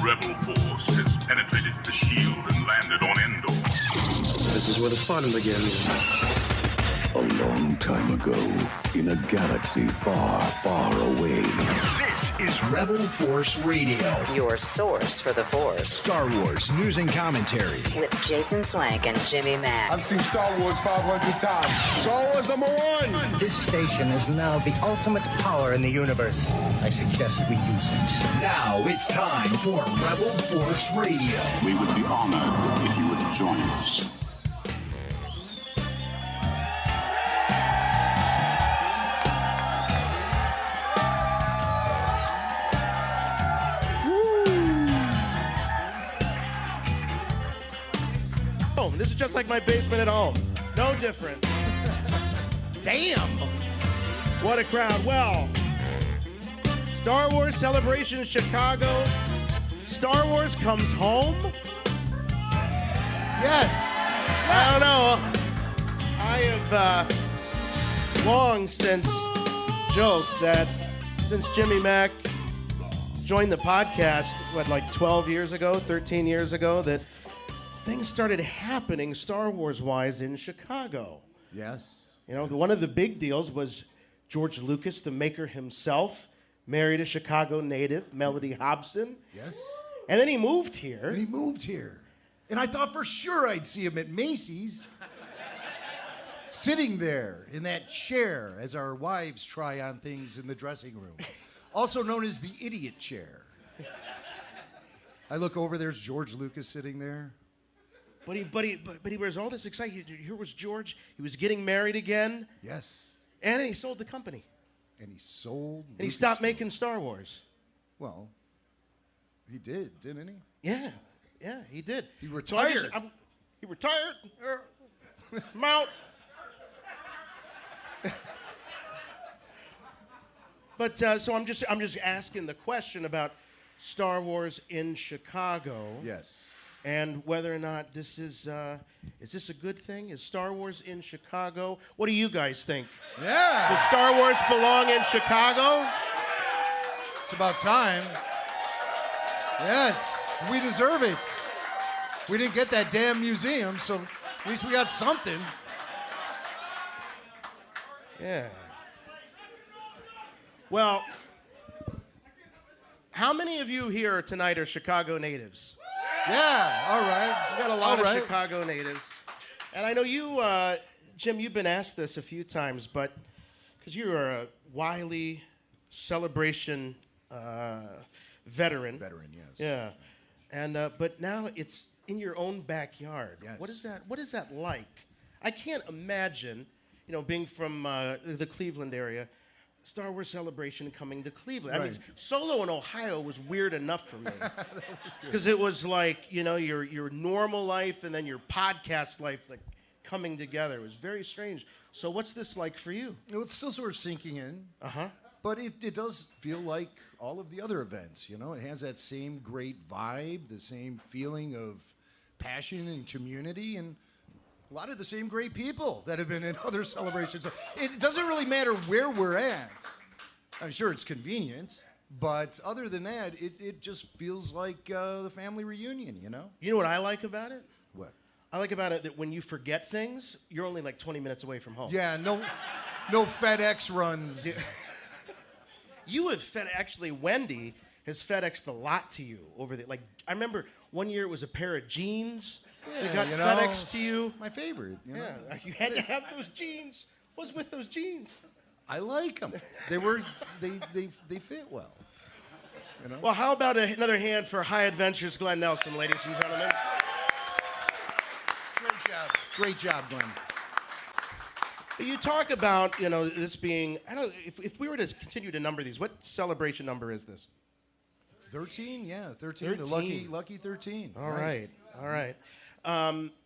rebel force has penetrated the shield and landed on Endor. This is where the fun begins. A long time ago, in a galaxy far, far away. This is Rebel Force Radio. Your source for the Force. Star Wars news and commentary. With Jason Swank and Jimmy Mack. I've seen Star Wars 500 times. Star Wars #1. This station is now the ultimate power in the universe. I suggest we use it. Now it's time for Rebel Force Radio. We would be honored if you would join us. This is just like my basement at home. No different. Damn. What a crowd. Well, Star Wars Celebration Chicago. Star Wars comes home? Yes. I don't know. I have long since joked that since Jimmy Mack joined the podcast, like 12 years ago, 13 years ago, that things started happening Star Wars-wise in Chicago. Yes. You know, one of the big deals was George Lucas, the maker himself, married a Chicago native, Melody Hobson. Yes. And then he moved here. And I thought for sure I'd see him at Macy's, sitting there in that chair as our wives try on things in the dressing room, also known as the idiot chair. I look over, there's George Lucas sitting there. But he was all this excited. Here was George. He was getting married again. Yes. And he sold the company. And he sold. And he stopped making Star Wars. Well, he did, didn't he? Yeah, he did. He retired. So he retired. I'm out. But so I'm just asking the question about Star Wars in Chicago. Yes. And whether or not this is this a good thing? Is Star Wars in Chicago? What do you guys think? Yeah. Does Star Wars belong in Chicago? It's about time. Yes, we deserve it. We didn't get that damn museum, so at least we got something. Yeah. Well, how many of you here tonight are Chicago natives? Yeah, all right. We got a lot of Chicago natives. And I know you, Jim, you've been asked this a few times, but because you are a wily Celebration veteran. Veteran, yes. Yeah. And but now it's in your own backyard. Yes. What is that like? I can't imagine, being from the Cleveland area, Star Wars Celebration coming to Cleveland. Right. I mean, Solo in Ohio was weird enough for me. Because it was like, your normal life and then your podcast life like coming together. It was very strange. So what's this like for you? It's still sort of sinking in. Uh-huh. But it does feel like all of the other events, It has that same great vibe, the same feeling of passion and community, and a lot of the same great people that have been in other celebrations. It doesn't really matter where we're at. I'm sure it's convenient, but other than that, it just feels like the family reunion, You know what I like about it? What? I like about it that when you forget things, you're only like 20 minutes away from home. Yeah, no FedEx runs. Yeah. You have actually, Wendy has FedExed a lot to you over the, I remember one year it was a pair of jeans. Yeah, they got FedExed to you. My favorite. Yeah, you had to have those jeans. What's with those jeans? I like them. They fit well. Well, how about another hand for High Adventures Glenn Nelson, ladies and gentlemen? Great job, Glenn. You talk about, this being, I don't know, if we were to continue to number these, what celebration number is this? 13, yeah, 13. The lucky 13. All right.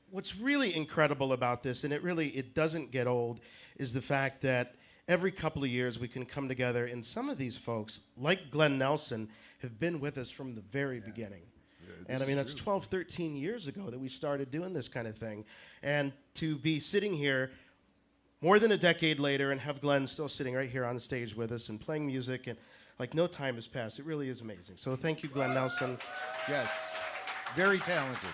What's really incredible about this, and it doesn't get old, is the fact that every couple of years we can come together, and some of these folks, like Glenn Nelson, have been with us from the very beginning. And I mean, that's 12, 13 years ago that we started doing this kind of thing. And to be sitting here more than a decade later and have Glenn still sitting right here on stage with us and playing music, and like no time has passed. It really is amazing. So thank you, Glenn Nelson. Yes. Very talented.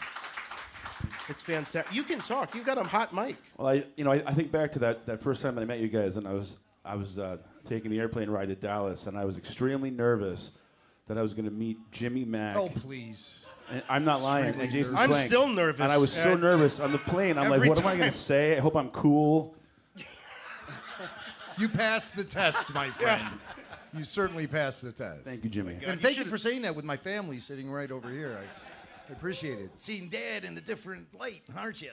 It's fantastic. You can talk. You got a hot mic. Well, I think back to that first time that I met you guys, and I was taking the airplane ride to Dallas, and I was extremely nervous that I was going to meet Jimmy Mack. Oh, please. And I'm not lying. And Jason I'm Swank. still nervous. And I was so nervous on the plane. I'm like, what am I going to say? I hope I'm cool. You passed the test, my friend. You certainly passed the test. Thank you, Jimmy. And thank you for saying that with my family sitting right over here. I appreciate it. Seeing Dad in a different light, aren't you?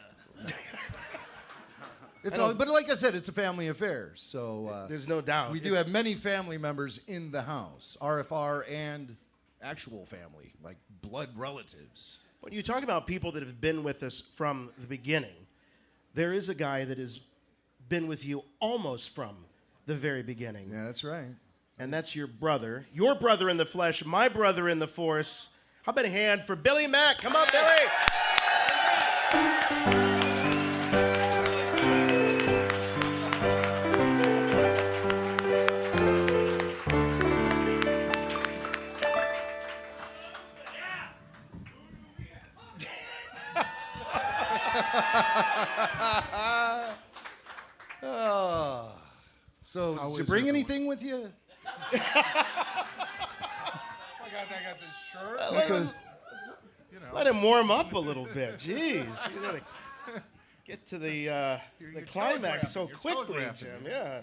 But like I said, it's a family affair. So there's no doubt. We do have many family members in the house, RFR and actual family, like blood relatives. When you talk about people that have been with us from the beginning, there is a guy that has been with you almost from the very beginning. Yeah, that's right. And that's your brother in the flesh, my brother in the force. How about a hand for Billy Mack? Come on, Billy! So, did you bring anything with you? I got this shirt. Let him warm up a little bit. Jeez, you gotta get to the climax so quickly, Jim. Yeah.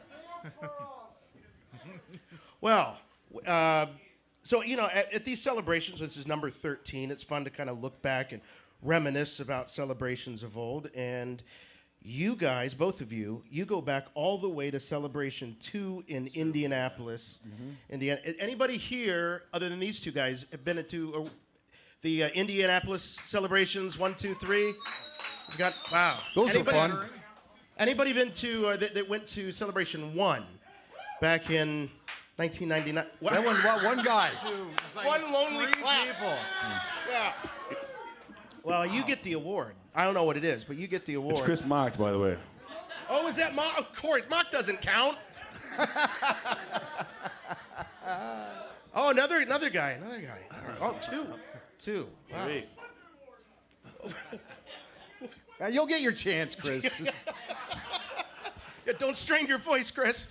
Well, so at these celebrations, this is number 13. It's fun to kind of look back and reminisce about celebrations of old. And you guys, both of you, you go back all the way to Celebration 2 in Indianapolis, Indiana. Anybody here, other than these two guys, have been to the Indianapolis celebrations? 1, 2, 3. We've got Those are fun. Anybody been to that went to Celebration 1 back in 1999? That one guy. One lonely clap. People. Yeah. Well, you get the award. I don't know what it is, but you get the award. It's Chris Mock, by the way. Oh, is that Mock? Of course, Mock doesn't count. Oh, another guy. Oh, two. Wow. 3. Now, you'll get your chance, Chris. Yeah, don't strain your voice, Chris.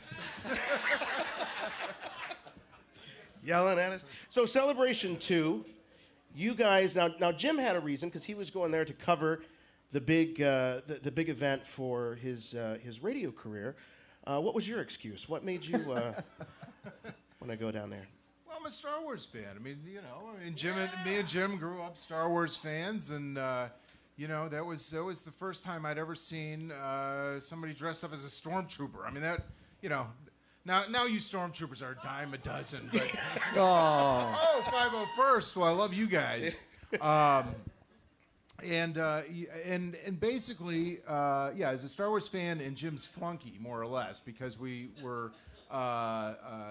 Yelling at us. So, Celebration 2. You guys now. Jim had a reason because he was going there to cover the big event for his radio career. What was your excuse? What made you want to go down there? Well, I'm a Star Wars fan. I mean, me and Jim grew up Star Wars fans, and that was the first time I'd ever seen somebody dressed up as a stormtrooper. I mean that. Now you stormtroopers are a dime a dozen, but 501st. Well, I love you guys. And basically, as a Star Wars fan and Jim's flunky, more or less, because we were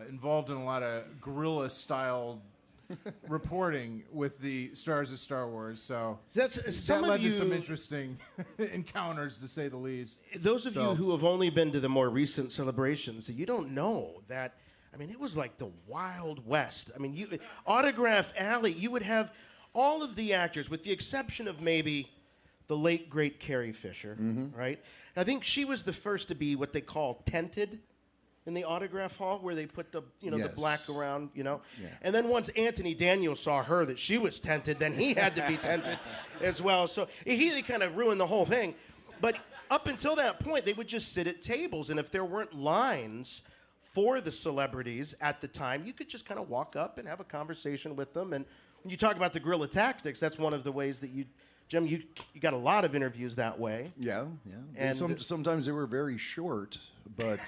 involved in a lot of guerrilla style reporting with the stars of Star Wars. So that led to some interesting encounters, to say the least. Those of you who have only been to the more recent celebrations, you don't know that. I mean, it was like the Wild West. I mean, Autograph Alley, you would have all of the actors, with the exception of maybe the late, great Carrie Fisher, right? I think she was the first to be what they call tented in the autograph hall, where they put the the black around, Yeah. And then once Anthony Daniels saw her that she was tented, then he had to be tented as well. So they kind of ruined the whole thing. But up until that point, they would just sit at tables, and if there weren't lines for the celebrities at the time, you could just kind of walk up and have a conversation with them. And when you talk about the guerrilla tactics, that's one of the ways that Jim, you got a lot of interviews that way. Yeah. And sometimes they were very short, but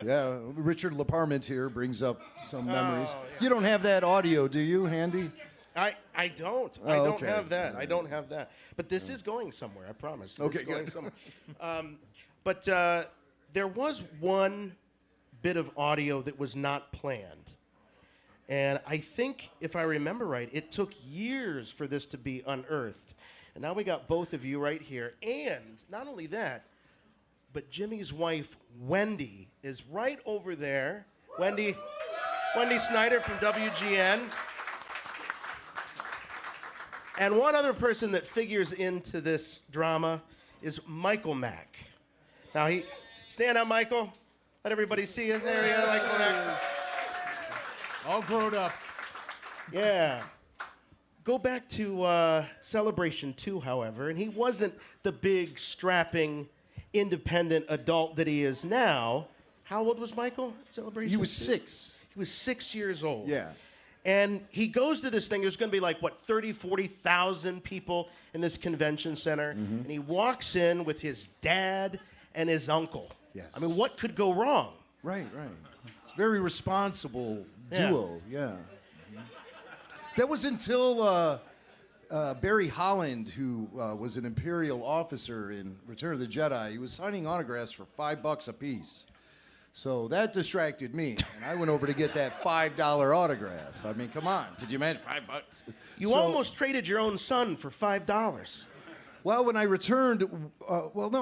yeah, Richard LaParmont here brings up some memories. Yeah. You don't have that audio, do you, handy? I don't. I don't have that. I don't have that. But this is going somewhere, I promise. Okay, going good. somewhere. But there was one bit of audio that was not planned. And I think, if I remember right, it took years for this to be unearthed. And now we got both of you right here. And not only that, but Jimmy's wife, Wendy, is right over there. Wendy, Wendy Snyder from WGN. And one other person that figures into this drama is Michael Mack. Now, stand up, Michael. Let everybody see you. There you are, Michael Mack. All grown up. Yeah. Go back to Celebration 2, however, and he wasn't the big, strapping, independent adult that he is now. How old was Michael at Celebration 2? He was 6. He was 6 years old. Yeah. And he goes to this thing. There's going to be like, 40,000 people in this convention center. And he walks in with his dad and his uncle. Yes. I mean, what could go wrong? Right. It's a very responsible duo, yeah. That was until Barry Holland, who was an Imperial officer in Return of the Jedi, he was signing autographs for $5 a piece. So that distracted me, and I went over to get that $5 autograph. I mean, come on, could you imagine $5? You almost traded your own son for $5. Well, when I returned,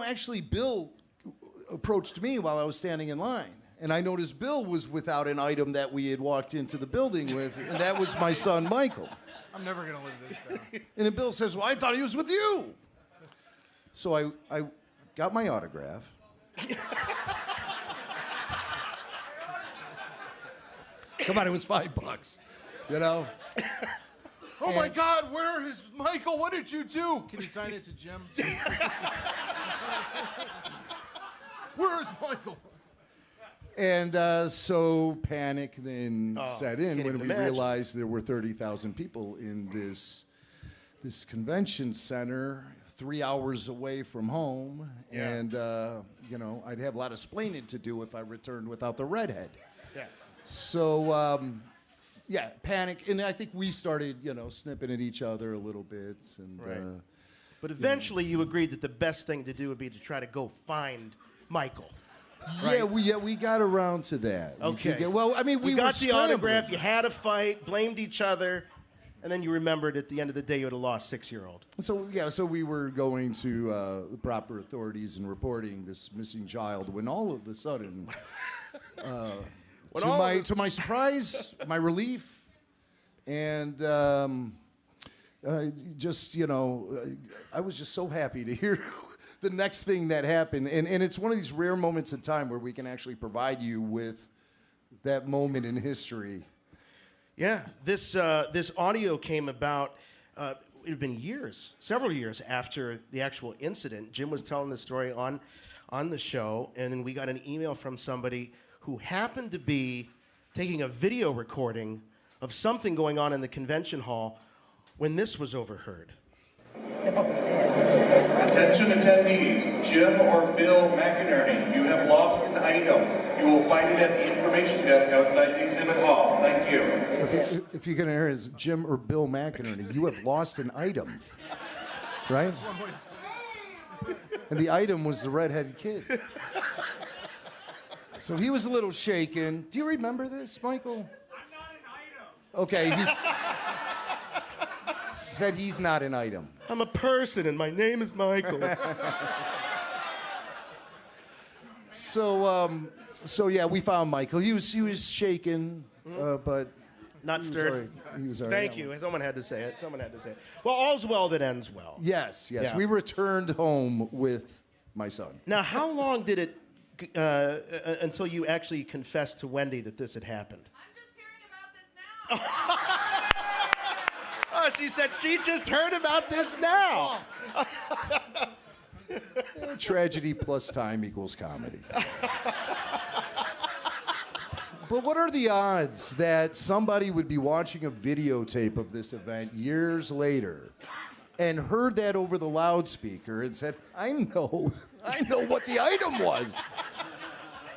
actually, Bill approached me while I was standing in line. And I noticed Bill was without an item that we had walked into the building with, and that was my son, Michael. I'm never going to live this down. And then Bill says, well, I thought he was with you. So I got my autograph. Come on, it was $5, you know? Oh my God, where is Michael? What did you do? Can you sign it to Jim? Where is Michael? And so panic then set in when we imagine. realized there were 30,000 people in this convention center 3 hours away from home. Yeah. And, I'd have a lot of splaining to do if I returned without the redhead. Yeah. So, panic. And I think we started, snipping at each other a little bit. And, Right. But eventually you agreed that the best thing to do would be to try to go find Michael. Yeah, we got around to that. Okay. We you got were the scrambling. autograph, you had a fight, blamed each other, and then you remembered at the end of the day you had a lost 6-year-old. So we were going to the proper authorities and reporting this missing child when all of a sudden, to my surprise, my relief, and I was just so happy to hear the next thing that happened. And it's one of these rare moments in time where we can actually provide you with that moment in history. Yeah, this audio came about, it had been years, several years after the actual incident. Jim was telling the story on the show, and then we got an email from somebody who happened to be taking a video recording of something going on in the convention hall when this was overheard. Attention attendees, Jim or Bill McInerney, you have lost an item. You will find it at the information desk outside the exhibit hall. Thank you. If you can hear it as Jim or Bill McInerney, you have lost an item, right? And the item was the redheaded kid. So he was a little shaken. Do you remember this, Michael? I'm not an item. Okay, said he's not an item. I'm a person, and my name is Michael. So yeah, we found Michael. He was shaken, but not stirred. He was all Thank right. you. Someone had to say it. Well, all's well that ends well. Yes. Yeah. We returned home with my son. Now, how long did it until you actually confessed to Wendy that this had happened? I'm just hearing about this now. Oh, she said she just heard about this now. Tragedy plus time equals comedy. But what are the odds that somebody would be watching a videotape of this event years later and heard that over the loudspeaker and said, I know what the item was.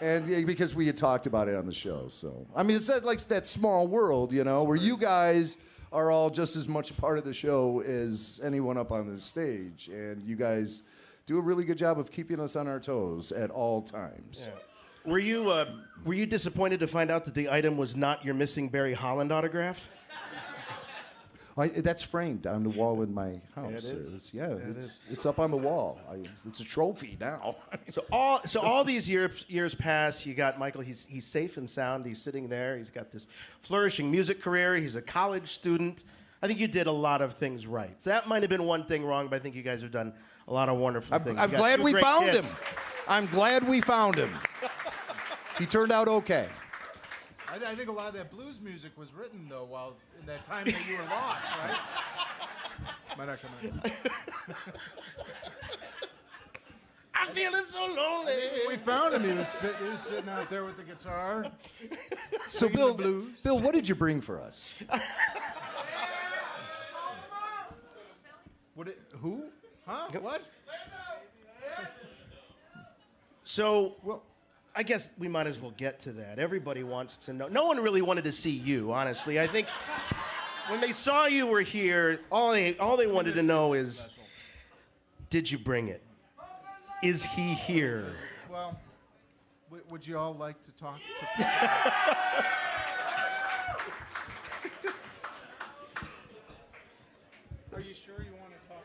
And because we had talked about it on the show. So, I mean, it's like that small world, where you guys are all just as much a part of the show as anyone up on this stage. And you guys do a really good job of keeping us on our toes at all times. Yeah. Were you disappointed to find out that the item was not your missing Barry Holland autograph? That's framed on the wall in my house. It is. It's up on the wall. It's a trophy now. So all these years pass. You got Michael. He's safe and sound. He's sitting there. He's got this flourishing music career. He's a college student. I think you did a lot of things right. So that might have been one thing wrong, but I think you guys have done a lot of wonderful things. I'm glad we found him. I'm glad we found him. He turned out okay. I think a lot of that blues music was written, though, while in that time that you were lost, right? Might not come in. I'm feeling so lonely. We found him. He was sitting out there with the guitar. So, Bill, what did you bring for us? Who? Huh? What? So, well, I guess we might as well get to that. Everybody wants to know. No one really wanted to see you, honestly. I think when they saw you were here, all they wanted to know is, did you bring it? Is he here? Well, would you all like to talk to Are you sure you want to talk?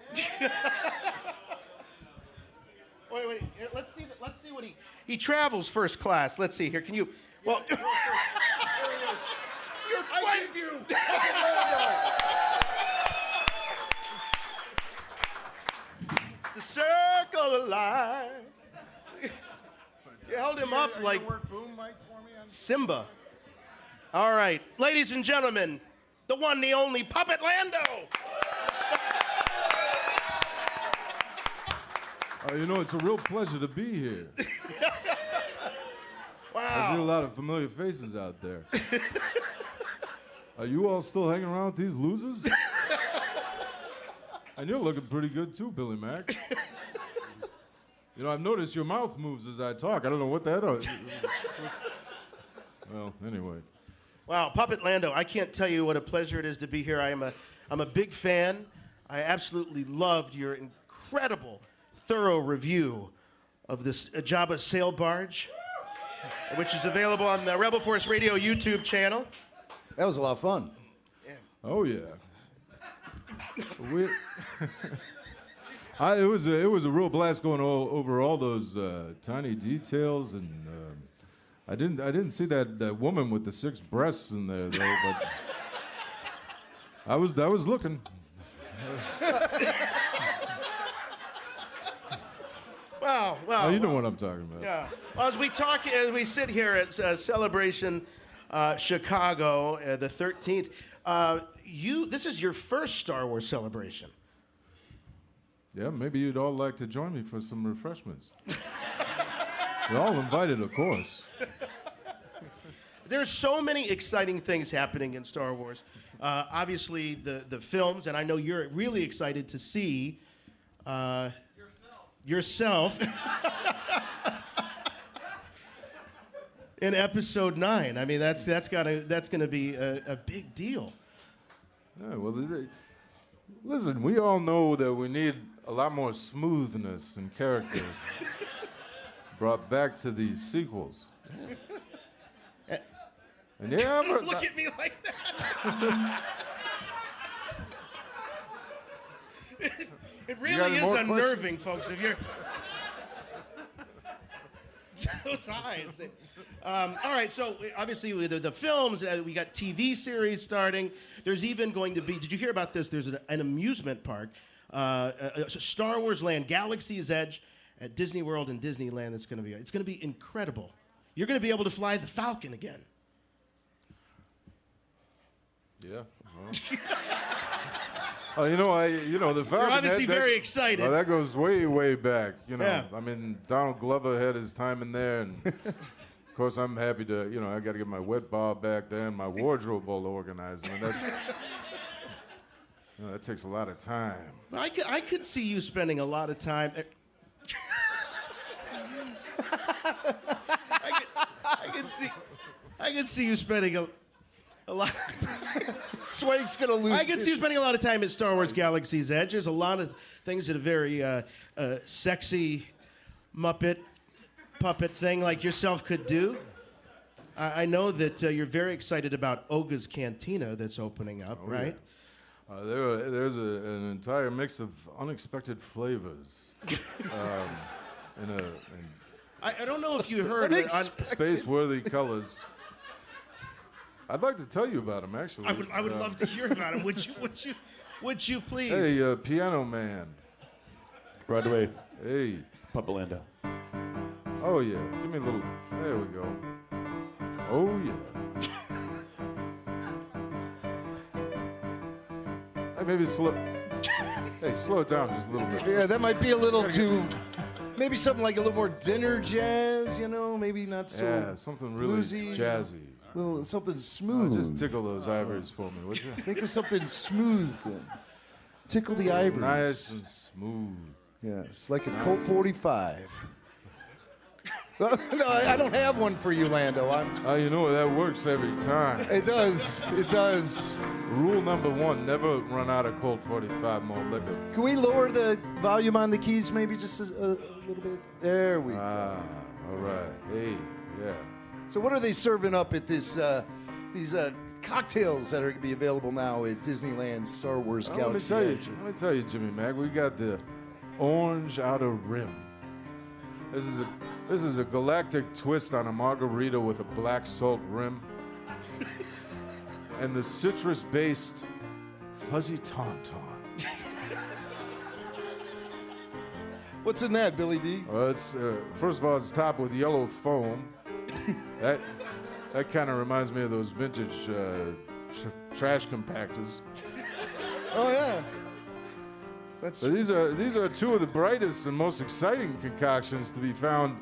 Wait. Here, let's see what he travels first class. Let's see here. Can you? Well, there he is. You're quite you. It's the circle of life. You held him up like boom mic for me on Simba. All right, ladies and gentlemen, the one, the only Puppet Lando. It's a real pleasure to be here. Wow. I see a lot of familiar faces out there. Are you all still hanging around with these losers? And you're looking pretty good too, Billy Mack. I've noticed your mouth moves as I talk. I don't know what that is. Well, anyway. Wow, Puppet Lando, I can't tell you what a pleasure it is to be here. I'm a big fan. I absolutely loved your incredible, thorough review of this Jabba sail barge, which is available on the Rebel Force Radio YouTube channel. That was a lot of fun. Yeah. Oh yeah. It was a real blast going over all those tiny details, and I didn't see that woman with the 6 breasts in there though, but I was looking. Wow. Oh, you know what I'm talking about. Yeah. Well, as we sit here at Celebration Chicago, the 13th, this is your first Star Wars celebration. Yeah, maybe you'd all like to join me for some refreshments. You're all invited, of course. There's so many exciting things happening in Star Wars. Obviously, the films, and I know you're really excited to see yourself in Episode 9. I mean, that's gonna be a big deal. Yeah, well, listen, we all know that we need a lot more smoothness and character brought back to these sequels. And yeah, look at me like that. It really is unnerving, folks. If you're those eyes. All right, so obviously the films, we got TV series starting. There's even going to be. Did you hear about this? There's an amusement park, Star Wars Land, Galaxy's Edge, at Disney World and Disneyland. It's going to be incredible. You're going to be able to fly the Falcon again. Yeah. Well. The Falcon. You're obviously very excited. Well, that goes way, way back. Yeah. I mean, Donald Glover had his time in there, and of course, I'm happy to. I got to get my wet bar back there and my wardrobe all organized. I mean, that takes a lot of time. I could see you spending a lot of time. I could see you spending a lot. Swank's gonna lose. I can see you spending a lot of time at Star Wars Galaxy's Edge. There's a lot of things that are very sexy Muppet puppet thing like yourself could do. I know that you're very excited about Oga's Cantina that's opening up, right? There's an entire mix of unexpected flavors. I don't know if you heard space-worthy colors. I'd like to tell you about him, actually. I would love to hear about him. Would you please? Hey, Piano Man. Right away. Hey. Papa Lando. Oh, yeah. Give me a little. There we go. Oh, yeah. Hey, maybe slow. Hey, slow it down just a little bit. Yeah, that might be a little too. Maybe something like a little more dinner jazz, you know? Maybe not so. Yeah, something really bluesy, jazzy. Little something smooth. Just tickle those ivories for me, would you? Think of something smooth. Tickle the ivories. Nice and smooth. Yes, like a Colt 45. No, I don't have one for you, Lando. You know that works every time. It does. It does. Rule number 1: never run out of Colt 45 malt liquor. Can we lower the volume on the keys, maybe just a little bit? There we go. All right. Hey, yeah. So, what are they serving up at these cocktails that are going to be available now at Disneyland Star Wars Galaxy Edge? Let me tell you, Jimmy Mac. We got the Orange Outer Rim. This is a galactic twist on a margarita with a black salt rim. And the citrus-based Fuzzy Tauntaun. What's in that, Billy D? It's first of all, it's topped with yellow foam. that kind of reminds me of those vintage trash compactors. Oh yeah. But these are two of the brightest and most exciting concoctions to be found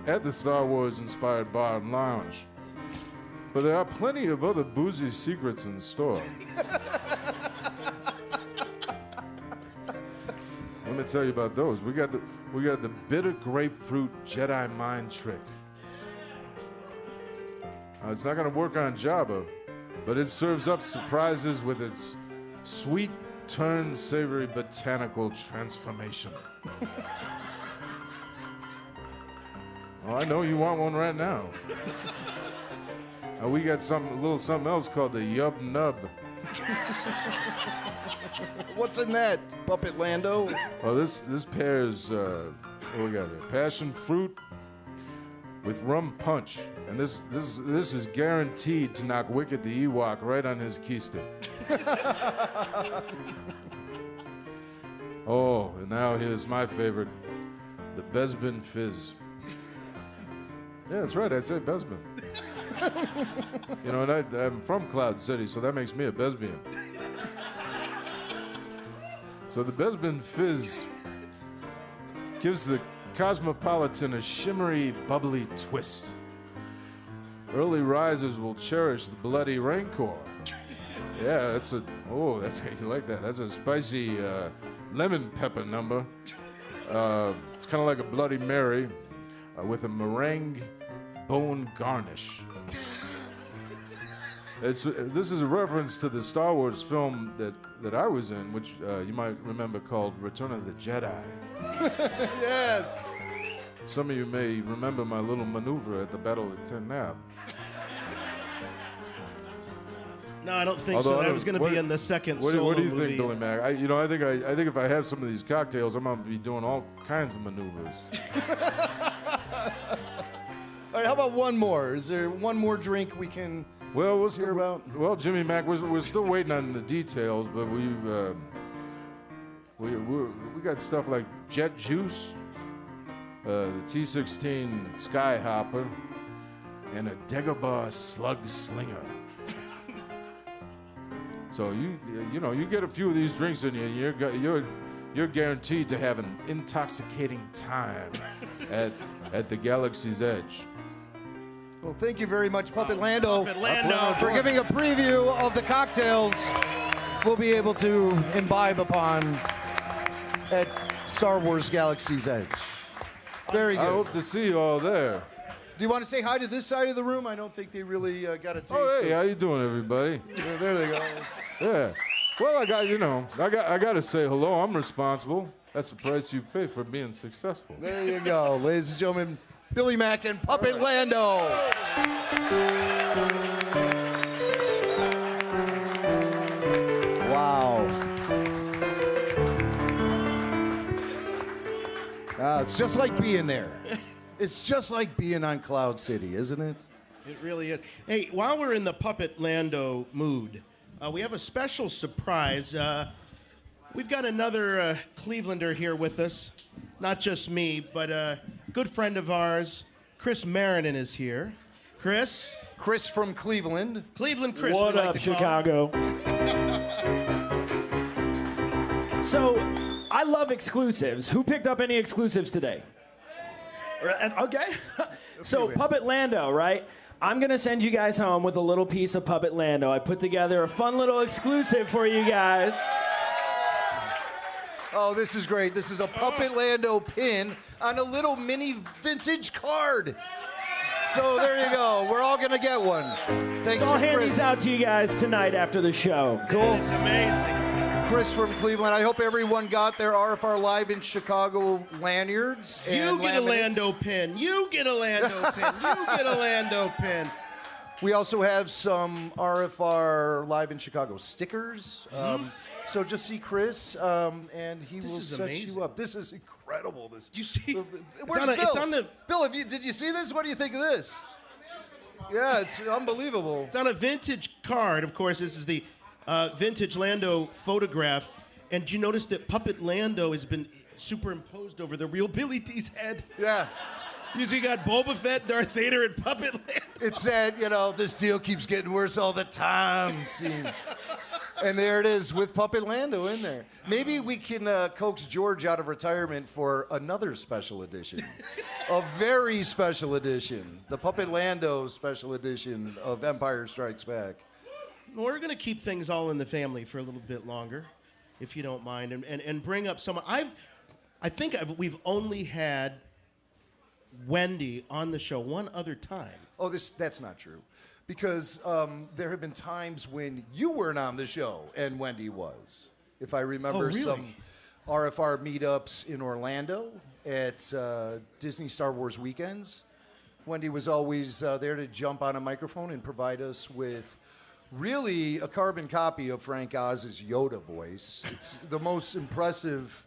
at the Star Wars-inspired bar and lounge. But there are plenty of other boozy secrets in store. Let me tell you about those. We got the bitter grapefruit Jedi mind trick. It's not going to work on Jabba, but it serves up surprises with its sweet, turned, savory botanical transformation. Oh, I know you want one right now. We got a little something else called the Yub Nub. What's in that, Puppet Lando? Oh, this pairs, what we got here? Passion fruit with rum punch. And this is guaranteed to knock Wicket the Ewok right on his keister. Oh, and now here's my favorite, the Bespin Fizz. Yeah, that's right, I said Bespin. You know, and I'm from Cloud City, so that makes me a Besbian. So the Bespin Fizz gives the Cosmopolitan a shimmery, bubbly twist. Early risers will cherish the bloody Rancor. Yeah, that's you like that. That's a spicy lemon pepper number. It's kind of like a Bloody Mary with a meringue bone garnish. This is a reference to the Star Wars film that I was in, which you might remember called Return of the Jedi. Yes. Some of you may remember my little maneuver at the Battle of Ten Nab. No, I don't think so. That was going to be in the second solo What do you movie. think, Billy Mack? I think if I have some of these cocktails, I'm going to be doing all kinds of maneuvers. All right, how about one more? Is there one more drink we can hear about? Well, Jimmy Mack, we're still waiting on the details, but we got stuff like Jet Juice, the T16 Skyhopper, and a Dagobah Slug Slinger. So you get a few of these drinks in you, and you're guaranteed to have an intoxicating time at the Galaxy's Edge. Well, thank you very much, Puppet Lando, for For giving a preview of the cocktails we'll be able to imbibe upon at Star Wars Galaxy's Edge. Very good. I hope to see you all there. Do you want to say hi to this side of the room? I don't think they really got a taste. Oh, hey, how you doing, everybody? Yeah, there they go. Yeah. Well, I got to say hello. I'm responsible. That's the price you pay for being successful. There you go, ladies and gentlemen. Billy Mack and Puppet Lando. Wow. It's just like being there. It's just like being on Cloud City, isn't it? It really is. Hey, while we're in the Puppet Lando mood, we have a special surprise. We've got another Clevelander here with us. Not just me, but a good friend of ours, Chris Marinan is here. Chris? Chris from Cleveland. Cleveland Chris. What we like up, to call Chicago? So, I love exclusives. Who picked up any exclusives today? Okay. So, Puppet Lando, right? I'm going to send you guys home with a little piece of Puppet Lando. I put together a fun little exclusive for you guys. Oh, this is great. This is a Puppet Lando pin on a little mini vintage card. So there you go. We're all going to get one. Thanks So I'll to hand Chris. these out to you guys tonight after the show. Cool? It's amazing. Chris from Cleveland. I hope everyone got their RFR Live in Chicago lanyards. You and get a laminates. Lando pin. You get a Lando pin. You get a Lando pin. We also have some RFR Live in Chicago stickers. So just see Chris, and he will set you up. This is incredible. This you see? Where's Bill? It's on the Bill, did you see this? What do you think of this? Yeah, it's unbelievable. It's on a vintage card. Of course, this is the vintage Lando photograph. And do you notice that Puppet Lando has been superimposed over the real Billy D's head? Yeah. You got Boba Fett, Darth Vader, and Puppet Lando. It said, this deal keeps getting worse all the time. Scene. And there it is with Puppet Lando in there. Maybe we can coax George out of retirement for another special edition. A very special edition. The Puppet Lando special edition of Empire Strikes Back. We're going to keep things all in the family for a little bit longer, if you don't mind, and bring up someone. We've only had Wendy on the show one other time. Oh, that's not true. Because there have been times when you weren't on the show and Wendy was. If I remember some RFR meetups in Orlando at Disney Star Wars weekends, Wendy was always there to jump on a microphone and provide us with really a carbon copy of Frank Oz's Yoda voice. It's the most impressive.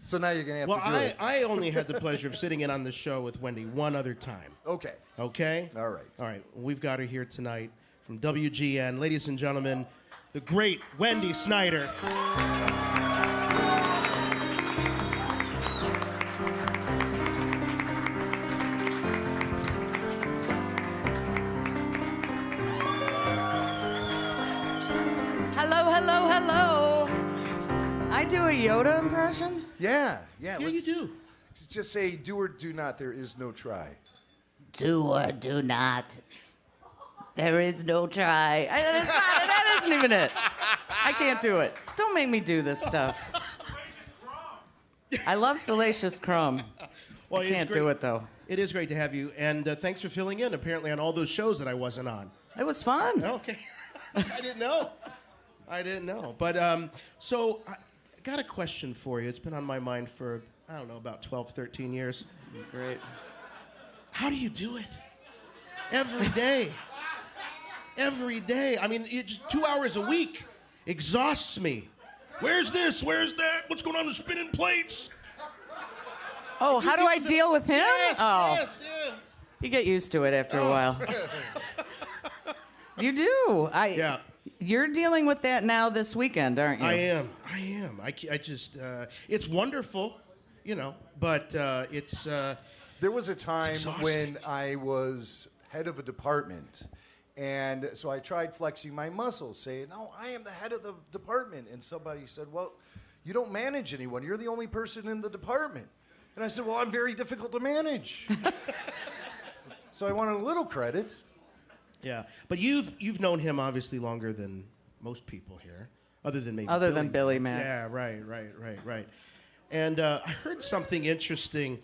So now you're going to have to do it. I only had the pleasure of sitting in on the show with Wendy one other time. Okay. Okay? All right. All right. We've got her here tonight from WGN. Ladies and gentlemen, the great Wendy Snyder. Hello, hello, hello. I do a Yoda impression? Yeah. Yeah, you do. Just say, do or do not, there is no try. Do or do not. There is no try. That isn't even it. I can't do it. Don't make me do this stuff. I love Salacious Crumb. Well, I can't do it, though. It is great to have you, and thanks for filling in, apparently, on all those shows that I wasn't on. It was fun. Okay. I didn't know. But, so, I got a question for you. It's been on my mind for, I don't know, about 12, 13 years. Great. How do you do it? Every day. Every day. I mean, it's 2 hours a week. Exhausts me. Where's this? Where's that? What's going on with spinning plates? Oh, how do I deal with him? Yes, yes. Yeah. You get used to it after a while. You do. Yeah. You're dealing with that now this weekend, aren't you? I am. I just, it's wonderful, but it's... There was a time when I was head of a department, and so I tried flexing my muscles, saying, no, I am the head of the department. And somebody said, well, you don't manage anyone. You're the only person in the department. And I said, well, I'm very difficult to manage. So I wanted a little credit. Yeah, but you've known him obviously longer than most people here, other than maybe Billy Mack. Yeah, right. And I heard something interesting.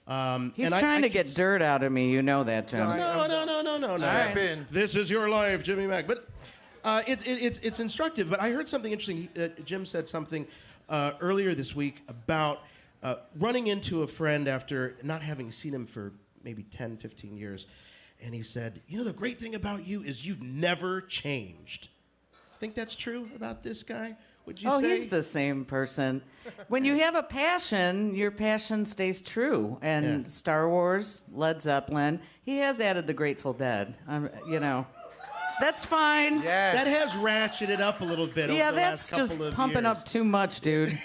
He's trying to get dirt out of me. You know that, Jim. No. Strap in. This is your life, Jimmy Mack. But it's instructive. But I heard something interesting. Jim said something earlier this week about running into a friend after not having seen him for maybe 10, 15 years. And he said, the great thing about you is you've never changed. think that's true about this guy? Would you Oh, say? he's the same person. When you have a passion, your passion stays true. And Yeah. Star Wars, Led Zeppelin, he has added the Grateful Dead. You know, that's fine. Yes. That has ratcheted up a little bit over Yeah, the that's last couple just of pumping years. up too much, dude.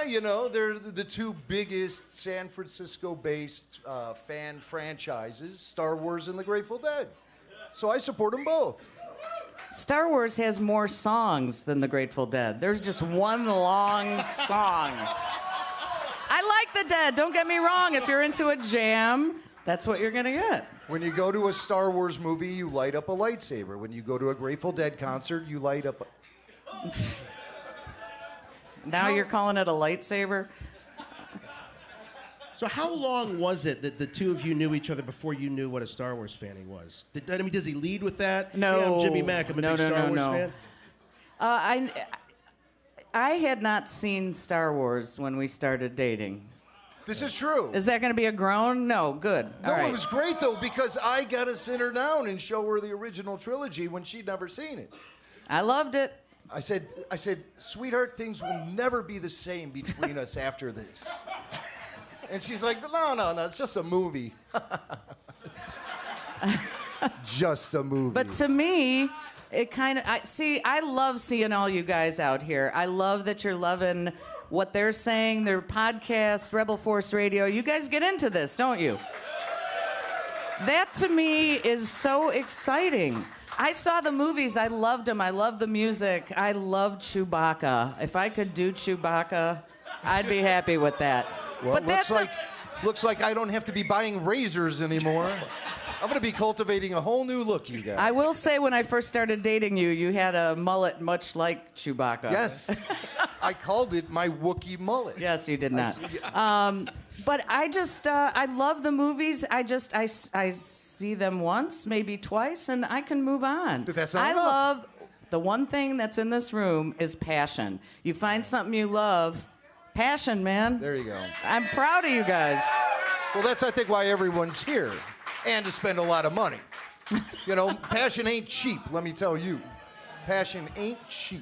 You know, they're the two biggest San Francisco-based fan franchises, Star Wars and the Grateful Dead. So I support them both. Star Wars has more songs than the Grateful Dead. There's just one long song. I like the Dead, don't get me wrong. If you're into a jam, that's what you're gonna get. When you go to a Star Wars movie, you light up a lightsaber. When you go to a Grateful Dead concert, you light up a... Now you're calling it a lightsaber? So how long was it that the two of you knew each other before you knew what a Star Wars fan he was? Does he lead with that? No. Yeah, I'm Jimmy Mack. I'm a big Star Wars fan. I had not seen Star Wars when we started dating. This is true. Is that going to be a groan? No, good. No, All right. it was great, though, because I got to sit her down and show her the original trilogy when she'd never seen it. I loved it. I said, sweetheart, things will never be the same between us after this. And she's like, no, it's just a movie. Just a movie. But to me, it kind of, I love seeing all you guys out here. I love that you're loving what they're saying, their podcast, Rebel Force Radio. You guys get into this, don't you? That to me is so exciting. I saw the movies. I loved them. I loved the music. I loved Chewbacca. If I could do Chewbacca, I'd be happy with that. Well, but looks like I don't have to be buying razors anymore. I'm going to be cultivating a whole new look, you guys. I will say when I first started dating you, you had a mullet much like Chewbacca. Yes. I called it my Wookiee mullet. Yes, you did not. But I just, I love the movies. I see them once, maybe twice, and I can move on. But that's not I enough. love, the one thing that's in this room is passion. You find something you love, passion, man. There you go. I'm proud of you guys. Well, that's, I think, why everyone's here. And to spend a lot of money. You know, passion ain't cheap, let me tell you. Passion ain't cheap.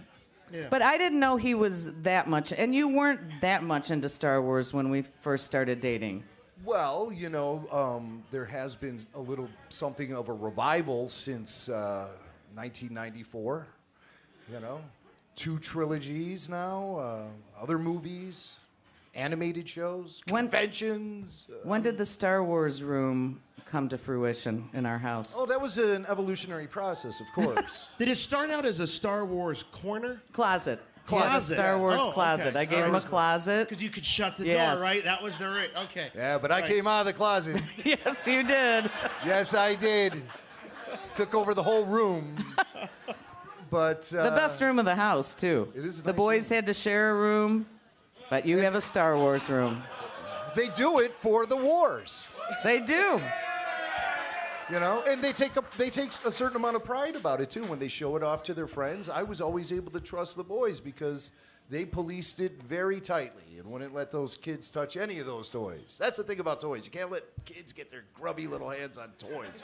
Yeah. But I didn't know he was that much, and you weren't that much into Star Wars when we first started dating. Well, you know, there has been a little something of a revival since 1994. You know, 2 trilogies now, other movies, animated shows, conventions. When did the Star Wars room come to fruition in our house? Oh, that was an evolutionary process, of course. Did it start out as a Star Wars corner? Closet. Closet. Star Wars Oh, closet. okay. I gave him a closet. Because you could shut the Yes. door, right? That was the okay. Yeah, but I Right. came out of the closet. Yes, you did. Yes, I did. Took over the whole room. But The best room of the house, too. It is a The nice boys had to share a room, but you have a Star Wars room. they do it for the wars. They do. You know, and they take a certain amount of pride about it too when they show it off to their friends. I was always able to trust the boys because they policed it very tightly and wouldn't let those kids touch any of those toys. That's the thing about toys. You can't let kids get their grubby little hands on toys.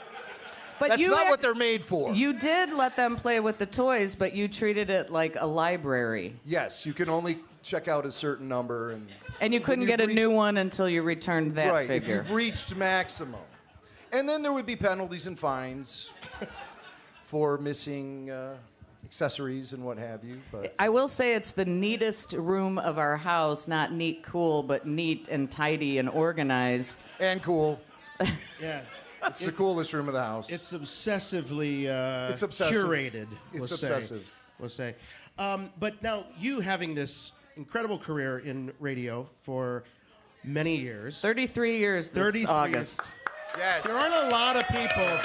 But That's you not act- what they're made for. You did let them play with the toys, but you treated it like a library. Yes, you can only check out a certain number And you couldn't get a new one until you returned that right, figure. if you've reached maximum. And then there would be penalties and fines for missing accessories and what have you. But I will say it's the neatest room of our house. Not neat, cool, but neat and tidy and organized. And cool. Yeah. It's the coolest room of the house. It's obsessively It's obsessive. curated. It's we'll obsessive. We'll say. But now, you having this incredible career in radio for many years. 33 years this 33 August. years. Yes. There aren't a lot of people.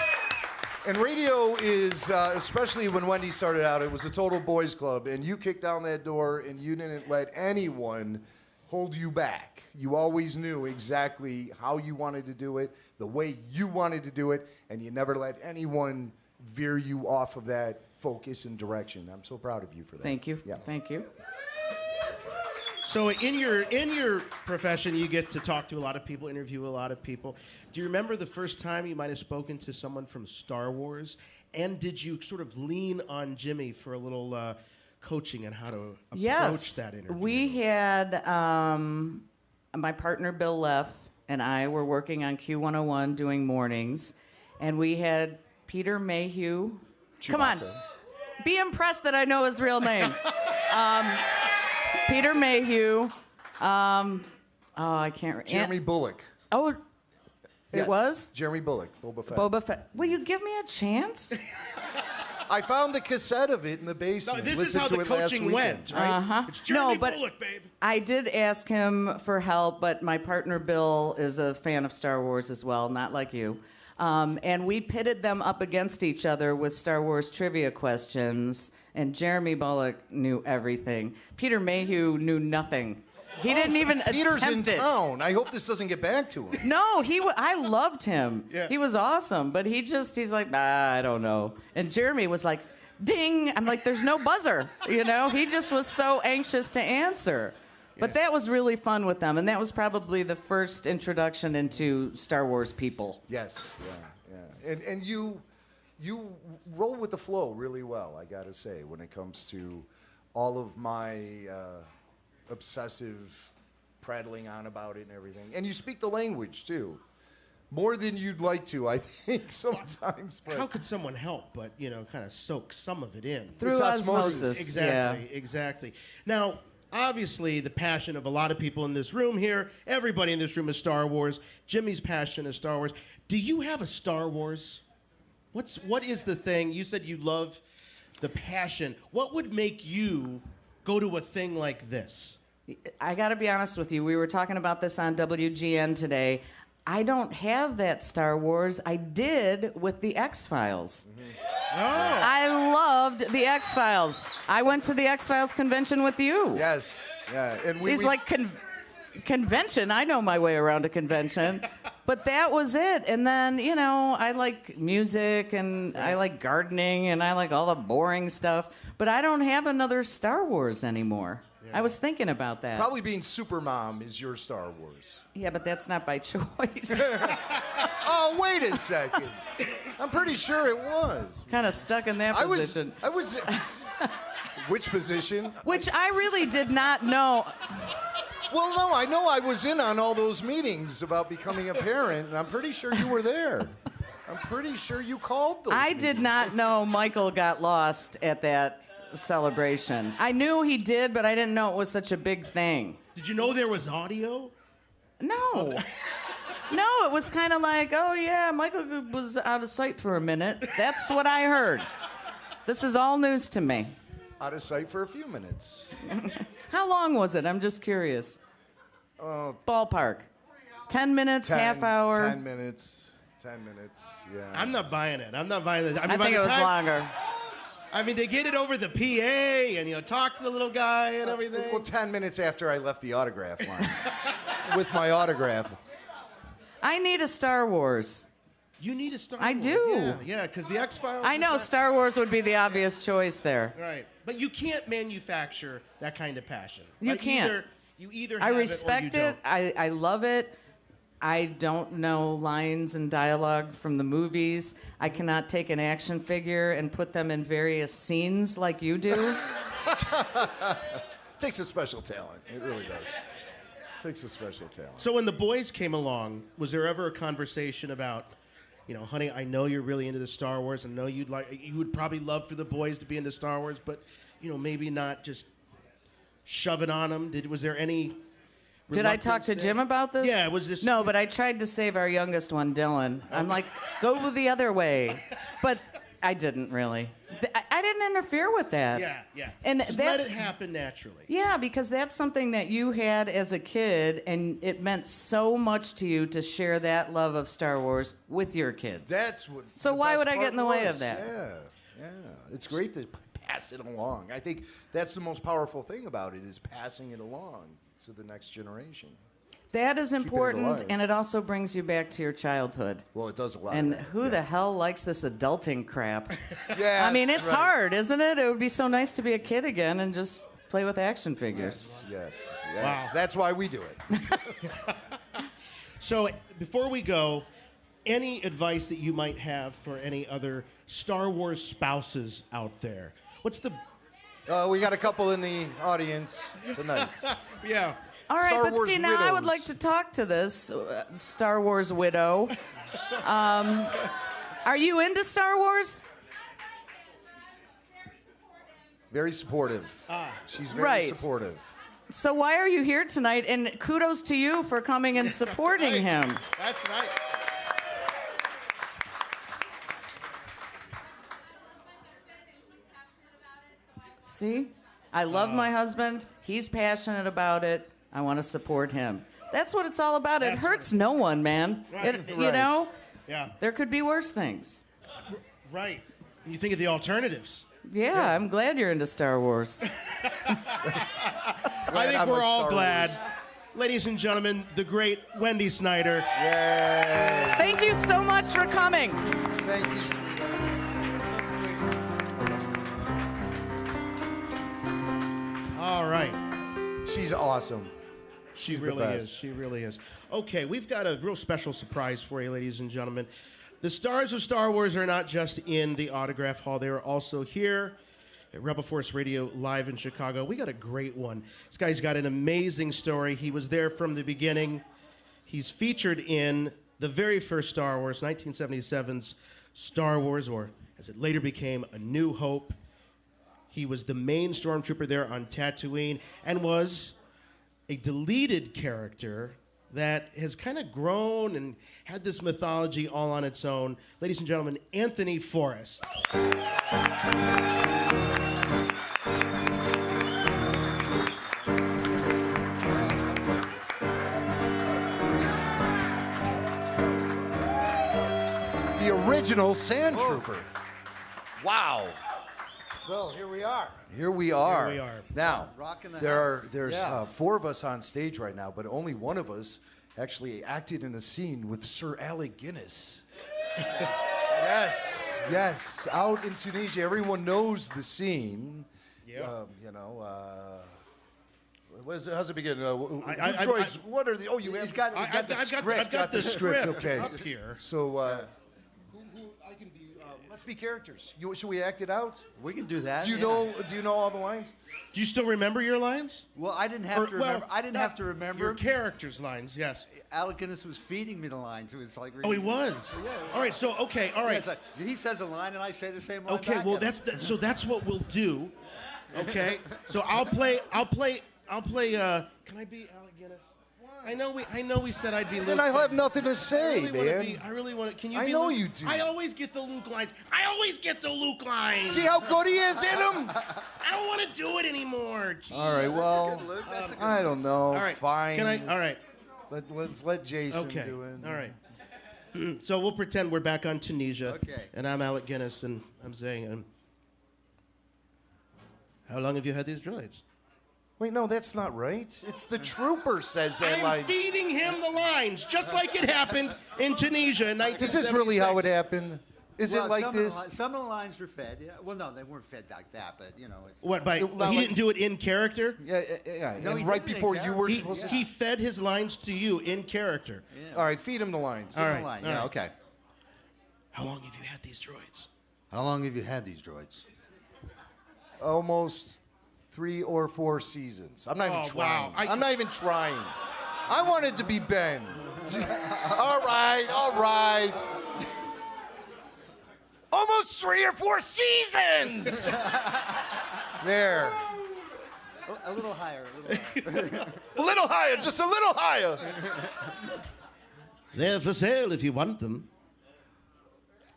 And radio is, especially when Wendy started out, it was a total boys club. And you kicked down that door and you didn't let anyone hold you back. You always knew exactly how you wanted to do it, the way you wanted to do it, and you never let anyone veer you off of that focus and direction. I'm so proud of you for that. Thank you. Yeah. Thank you. So in your profession, you get to talk to a lot of people, interview a lot of people. Do you remember the first time you might have spoken to someone from Star Wars And did you sort of lean on Jimmy for a little coaching on how to approach that interview? We had my partner Bill Leff and I were working on Q101 doing mornings, and we had Peter Mayhew. Chewbacca. Come on, be impressed that I know his real name. Peter Mayhew. I can't. Jeremy Bullock. Oh, Yes, it was Jeremy Bullock. Boba Fett. Boba Fett. Will you give me a chance? I found the cassette of it in the basement. No, this Listened is how to the it last coaching weekend. went, right? Uh-huh. It's Jeremy No, but Bullock, babe. I did ask him for help, but my partner Bill is a fan of Star Wars as well, not like you. And we pitted them up against each other with Star Wars trivia questions, and Jeremy Bullock knew everything. Peter Mayhew knew nothing. He didn't even Peter's attempt in it. town. I hope this doesn't get back to him. No, I loved him. Yeah. He was awesome, but he's like, I don't know. And Jeremy was like, ding. I'm like, there's no buzzer, you know? He just was so anxious to answer. But that was really fun with them, and that was probably the first introduction into Star Wars people. Yes, yeah. And you roll with the flow really well, I gotta say, when it comes to all of my obsessive prattling on about it and everything. And you speak the language, too. More than you'd like to, I think, sometimes. But How could someone help but, kind of soak some of it in? Through osmosis. Exactly. Now, obviously, the passion of a lot of people in this room here, everybody in this room is Star Wars. Jimmy's passion is Star Wars. Do you have a Star Wars? What is the thing? You said you love the passion. What would make you go to a thing like this? I got to be honest with you. We were talking about this on WGN today. I don't have that Star Wars. I did with the X-Files. Oh. I loved the X-Files. I went to the X-Files convention with you. Yes. Yeah. And He's like, convention? I know my way around a convention. But that was it. And then, I like music, and I like gardening, and I like all the boring stuff. But I don't have another Star Wars anymore. I was thinking about that. Probably being Supermom is your Star Wars. Yeah, but that's not by choice. Oh, wait a second. I'm pretty sure it was. Kind of stuck in that position. I was. Which position? Which I really did not know. Well, no, I know I was in on all those meetings about becoming a parent, and I'm pretty sure you were there. I'm pretty sure you called those I did meetings. not know Michael got lost at that celebration. I knew he did, but I didn't know it was such a big thing. Did you know there was audio? No. No, it was kind of like, oh yeah, Michael was out of sight for a minute. That's what I heard. This is all news to me. Out of sight for a few minutes. How long was it? I'm just curious. Ballpark. 10 minutes, half hour? 10 minutes. 10 minutes, yeah. I'm not buying it. I'm not buying it. I think it was longer. I mean, they get it over the PA and, talk to the little guy and everything. Well, 10 minutes after I left the autograph line with my autograph. I need a Star Wars. You need a Star I Wars. do. Yeah, because the X-Files... I know, Star Wars would be the obvious choice there. Right. But you can't manufacture that kind of passion. You right? can't. You either I have respect it or you it. I love it. I don't know lines and dialogue from the movies. I cannot take an action figure and put them in various scenes like you do. Takes a special talent. It really does. Takes a special talent. So when the boys came along, was there ever a conversation about, honey, I know you're really into the Star Wars, and I know you would probably love for the boys to be into Star Wars, but maybe not just shove it on them. Was there any? Did I talk to Jim about this? Yeah, was this? No, but I tried to save our youngest one, Dylan. I'm like, go the other way, but I didn't really. I didn't interfere with that. Yeah. And just let it happen naturally. Yeah, because that's something that you had as a kid, and it meant so much to you to share that love of Star Wars with your kids. That's what. So why would I get in the way of that? Yeah. It's great to pass it along. I think that's the most powerful thing about it is passing it along to the next generation. That is important, alive. and it also brings you back to your childhood. Well, it does a lot. And of that. who the hell likes this adulting crap? Yes, I mean, it's right. hard, isn't it? It would be so nice to be a kid again and just play with action figures. Yes. Wow. That's why we do it. So before we go, any advice that you might have for any other Star Wars spouses out there. What's the... We got a couple in the audience tonight. Yeah. All right, Star but Wars see, now I would widows. like to talk to this Star Wars widow. Are you into Star Wars? Very supportive. She's very Right. supportive. So why are you here tonight? And kudos to you for coming and supporting him. That's right. See? I love my husband. He's passionate about it. I want to support him. That's what it's all about. It hurts no one, man. Right. You know? Yeah. There could be worse things. Right. You think of the alternatives. Yeah, I'm glad you're into Star Wars. I think I'm we're a all Star glad. Wars. Ladies and gentlemen, the great Wendy Snyder. Yay. Thank you so much for coming. Thank you. All right. She's awesome. She's She really the best. is. She really is. Okay, we've got a real special surprise for you, ladies and gentlemen. The stars of Star Wars are not just in the Autograph Hall. They are also here at Rebel Force Radio live in Chicago. We got a great one. This guy's got an amazing story. He was there from the beginning. He's featured in the very first Star Wars, 1977's Star Wars, or as it later became, A New Hope. He was the main stormtrooper there on Tatooine and was a deleted character that has kind of grown and had this mythology all on its own. Ladies and gentlemen, Anthony Forrest. The original Sandtrooper. Wow. So here we are. Here we are. Here we are. Now, Rocking the there's house. four of us on stage right now, but only one of us actually acted in a scene with Sir Alec Guinness. Yes, out in Tunisia. Everyone knows the scene. Yeah. How's it begin? I- what are the? Oh, you He's have. got, he's got the script. I've got the script Okay. up here. So, I can be. Let's be characters. Should we act it out? We can do that. Do you yeah. know? Do you know all the lines? Do you still remember your lines? Well, I didn't have to remember. I didn't have to remember. Your character's lines, yes. Alec Guinness was feeding me the lines. It was like. Oh, he was? Yeah. All right, so, okay, all right. Yeah, it's like, he says a line and I say the same line Okay, back well, at him. so that's what we'll do. Okay, so I'll play. Can I be Alec Guinness? I know we said I'd be Luke. Then I have nothing to say, man. I really want to. Can you? I be know Luke? you do. I always get the Luke lines. See how good he is in them? I don't want to do it anymore. Jeez. All right, well, I don't know. All right, Fine. Can I? All right. Let's let Jason Okay. do it. All right. So we'll pretend we're back on Tunisia. Okay. And I'm Alec Guinness, and I'm saying, how long have you had these droids? Wait, no, that's not right. It's the trooper says that I'm line. feeding him the lines, just like it happened in Tunisia in 1976. Is this really how it happened? Is Well, it like some this? Of some of the lines were fed. Yeah. Well, no, they weren't fed like that, but you know. It's, What, by Well, he like- didn't do it in character? Yeah. No, he and right didn't before make you that. were He, supposed to. he fed his lines to you in character. Yeah. All right, feed him the lines. All right. Line. all Yeah. right. Okay. How long have you had these droids? How long have you had these droids? Almost 3 or 4 seasons. I'm not even Oh, trying. wow. I'm not even trying. I wanted to be Ben. All right. Almost 3 or 4 seasons. There. A little higher. A little higher. A little higher, just a little higher. They're for sale if you want them.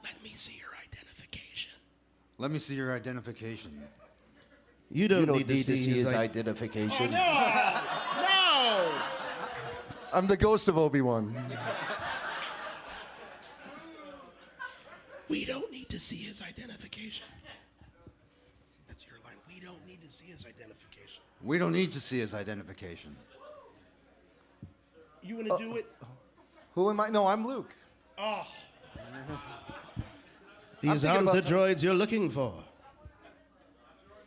Let me see your identification. Let me see your identification. You don't, You don't need to see his ID- identification. No! I'm the ghost of Obi-Wan. We don't need to see his identification. That's your line. We don't need to see his identification. We don't need to see his identification. You want to do it? Who am I? No, I'm Luke. Oh. I'm These thinking aren't the about droids you're looking for.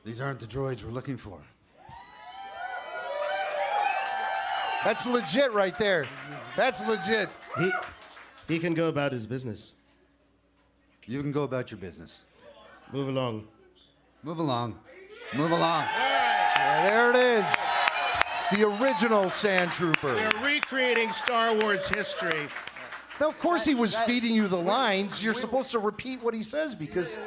These aren't the droids we're looking for. That's legit right there. That's legit. He can go about his business. You can go about your business. Move along. Move along. Move along. Yeah, there it is. The original Sandtrooper. They're recreating Star Wars history. Now, of course, he was feeding you the lines. You're supposed to repeat what he says because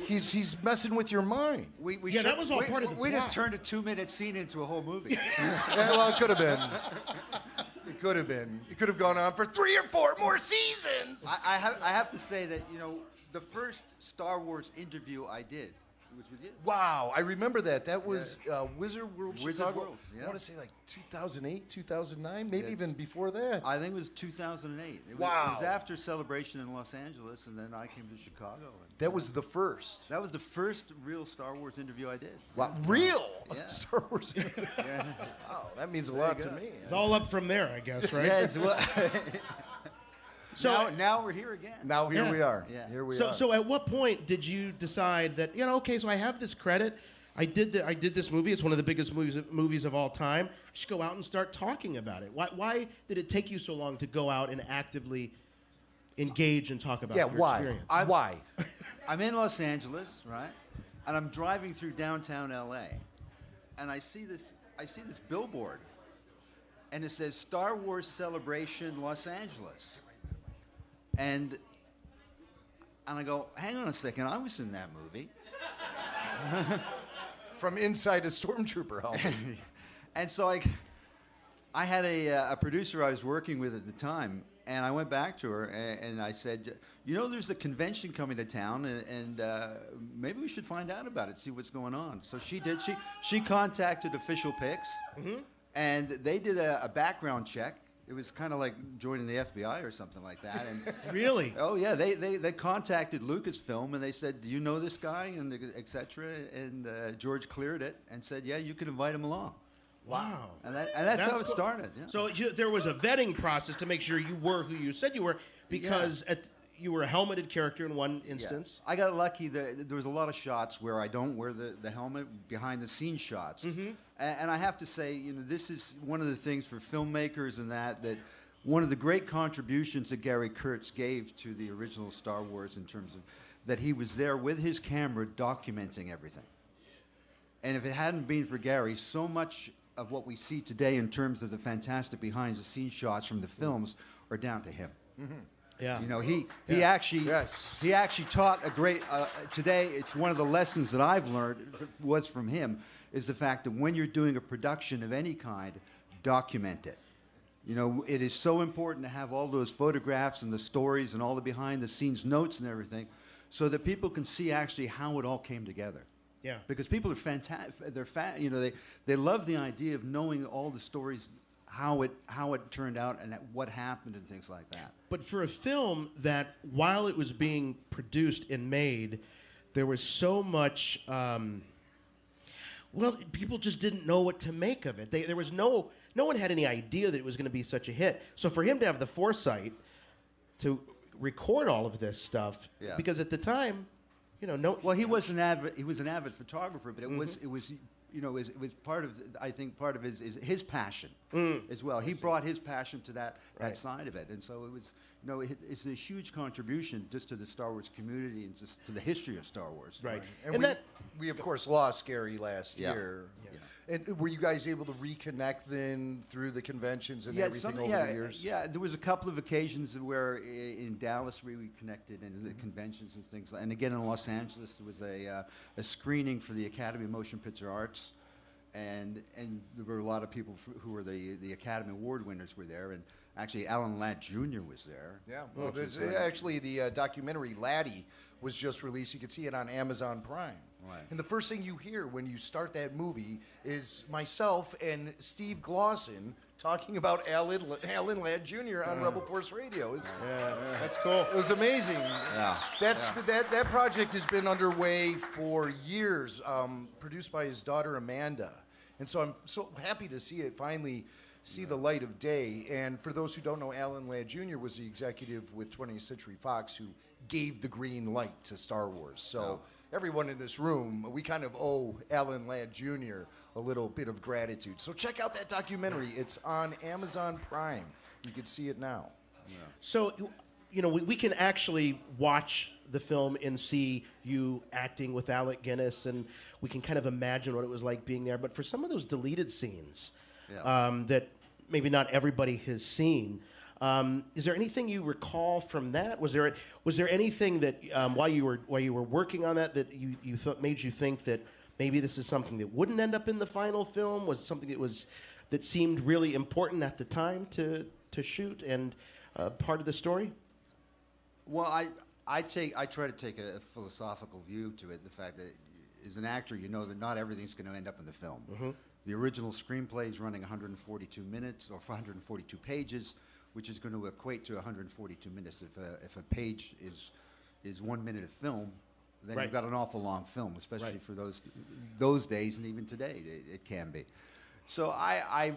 he's messing with your mind. That was all part of the We plot. just turned a 2-minute scene into a whole movie. Yeah, well, it could have been. It could have been. It could have gone on for 3 or 4 more seasons. I have to say that, the first Star Wars interview I did, it was with you. Wow, I remember that. That was Wizard World Chicago. World, yeah. I want to say like 2008, 2009, maybe even before that. I think it was 2008. It was after Celebration in Los Angeles, and then I came to Chicago. That was the first. That was the first real Star Wars interview I did. Wow, real Yeah. Star Wars. Yeah. Wow, that means a lot to me. It's all up from there, I guess, right? Yes. So now we're here again. Now here we are. Yeah. Here we so, are. So at what point did you decide that, okay, so I have this credit. I did this movie. It's one of the biggest movies of all time. I should go out and start talking about it. Why did it take you so long to go out and actively engage and talk about your experience? Why? I'm in Los Angeles, right? And I'm driving through downtown LA, and I see this billboard, and it says Star Wars Celebration Los Angeles. And I go, hang on a second, I was in that movie. From inside a Stormtrooper helmet. And so I had a producer I was working with at the time, and I went back to her and I said, there's a convention coming to town, and maybe we should find out about it, see what's going on. So she did. She contacted Official Pics, and they did a background check. It was kind of like joining the FBI or something like that. And really? Oh yeah, they contacted Lucasfilm and they said, "Do you know this guy?" and etc. And George cleared it and said, "Yeah, you can invite him along." Wow. And that's how it cool. started. Yeah. So there was a vetting process to make sure you were who you said you were, because you were a helmeted character in one instance. Yeah. I got lucky that there was a lot of shots where I don't wear the helmet, behind the scenes shots. And I have to say, this is one of the things for filmmakers and that one of the great contributions that Gary Kurtz gave to the original Star Wars in terms of that he was there with his camera documenting everything. And if it hadn't been for Gary, so much of what we see today in terms of the fantastic behind the scenes shots from the films are down to him. Yeah. He actually taught a great. Today, it's one of the lessons that I've learned was from him, is the fact that when you're doing a production of any kind, document it. It is so important to have all those photographs and the stories and all the behind-the-scenes notes and everything, so that people can see actually how it all came together. Yeah. Because people are fantastic. They love the idea of knowing all the stories, how it turned out and what happened and things like that. But for a film that, while it was being produced and made, there was so much. People just didn't know what to make of it. There was no one had any idea that it was going to be such a hit. So for him to have the foresight to record all of this stuff, because at the time, Well, he was an avid photographer, but it was part of, I think, part of his passion as well. He brought his passion to that side of it, and so it was, it's a huge contribution just to the Star Wars community and just to the history of Star Wars. Right. And we of course lost Gary last year. Yeah. And were you guys able to reconnect then through the conventions and everything over the years? Yeah, there was a couple of occasions where in Dallas we reconnected and the conventions and things. And again in Los Angeles there was a screening for the Academy of Motion Picture Arts, and there were a lot of people who were the Academy Award winners were there, and actually Alan Ladd Jr. was there. Yeah, well, there's actually the documentary Laddie was just released. You can see it on Amazon Prime. Right. And the first thing you hear when you start that movie is myself and Steve Glosson talking about Alan Ladd Jr. on Rebel Force Radio. That's cool. It was amazing. Yeah. That project has been underway for years, produced by his daughter Amanda. And so I'm so happy to see it finally see the light of day. And for those who don't know, Alan Ladd Jr. was the executive with 20th Century Fox who gave the green light to Star Wars. So everyone in this room, we kind of owe Alan Ladd Jr. a little bit of gratitude. So check out that documentary. It's on Amazon Prime. You can see it now. So we can actually watch the film and see you acting with Alec Guinness, and we can kind of imagine what it was like being there. But for some of those deleted scenes that maybe not everybody has seen, is there anything you recall from that? Was there anything that while you were working on that you thought made you think that maybe this is something that wouldn't end up in the final film? Was it something that seemed really important at the time to shoot and part of the story? Well, I try to take a philosophical view to it. The fact that as an actor, you know that not everything's going to end up in the film. Mm-hmm. The original screenplay is running 142 minutes or 142 pages, which is going to equate to 142 minutes. If a page is 1 minute of film, then you've got an awful long film, especially for those days, and even today it can be. So I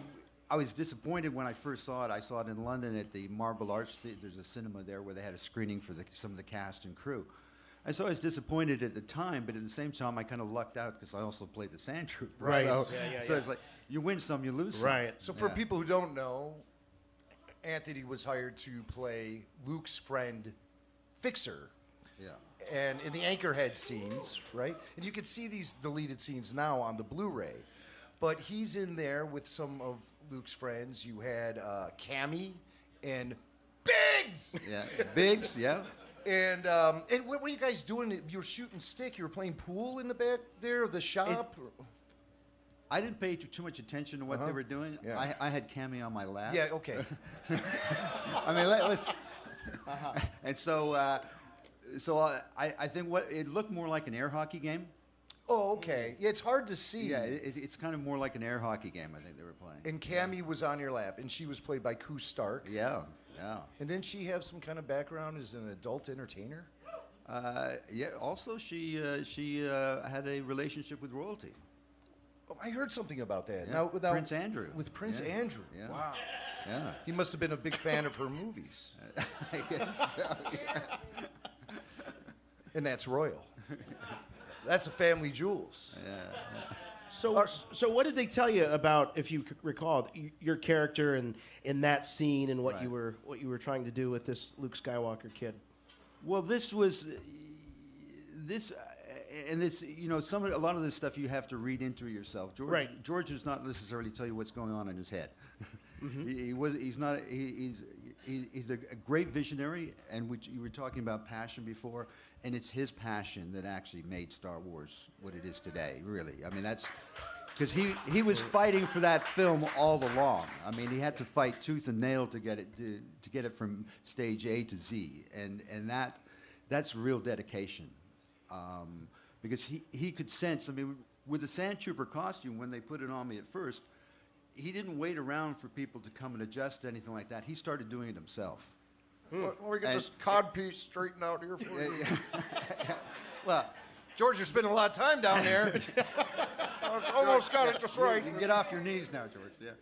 was disappointed when I first saw it. I saw it in London at the Marble Arch Theatre. There's a cinema there where they had a screening for some of the cast and crew. And so I was disappointed at the time, but at the same time, I kind of lucked out because I also played the Sandtrooper. Right. So it's like, you win some, you lose some. Right. So for people who don't know, Anthony was hired to play Luke's friend, Fixer. Yeah. And in the Anchorhead scenes, right? And you can see these deleted scenes now on the Blu-ray. But he's in there with some of Luke's friends. You had Cammy and Biggs! Yeah, Biggs, yeah. And what were you guys doing? You were shooting stick. You were playing pool in the back there of the shop? I didn't pay too much attention to what they were doing. Yeah. I had Cammy on my lap. Yeah, okay. I mean, let's... And so I think it looked more like an air hockey game. Oh, okay. Yeah, it's hard to see. Yeah, it's kind of more like an air hockey game, I think they were playing. And Cammy was on your lap, and she was played by Koo Stark. Yeah, yeah. And didn't she have some kind of background as an adult entertainer? Yeah, also she had a relationship with royalty. Oh, I heard something about that. Yeah. Now, Prince Andrew. With Prince Andrew. Yeah. Wow. Yeah. He must have been a big fan of her movies. I guess so, yeah. And that's royal. That's a family jewels. So what did they tell you about, if you recall, your character and in that scene and what you were trying to do with this Luke Skywalker kid? Well, this was a lot of this stuff you have to read into yourself. George does not necessarily tell you what's going on in his head. Mm-hmm. He's a great visionary, and which you were talking about passion before, and it's his passion that actually made Star Wars what it is today. Really, I mean that's because he was fighting for that film all along. I mean, he had to fight tooth and nail to get it from stage A to Z, and that's real dedication. Because he could sense. I mean, with the Sandtrooper costume, when they put it on me at first, he didn't wait around for people to come and adjust anything like that. He started doing it himself. Let me get this codpiece straightened out here for you. Well, George, you're spending a lot of time down there. Almost got it just right. You can get off your knees now, George. Yeah.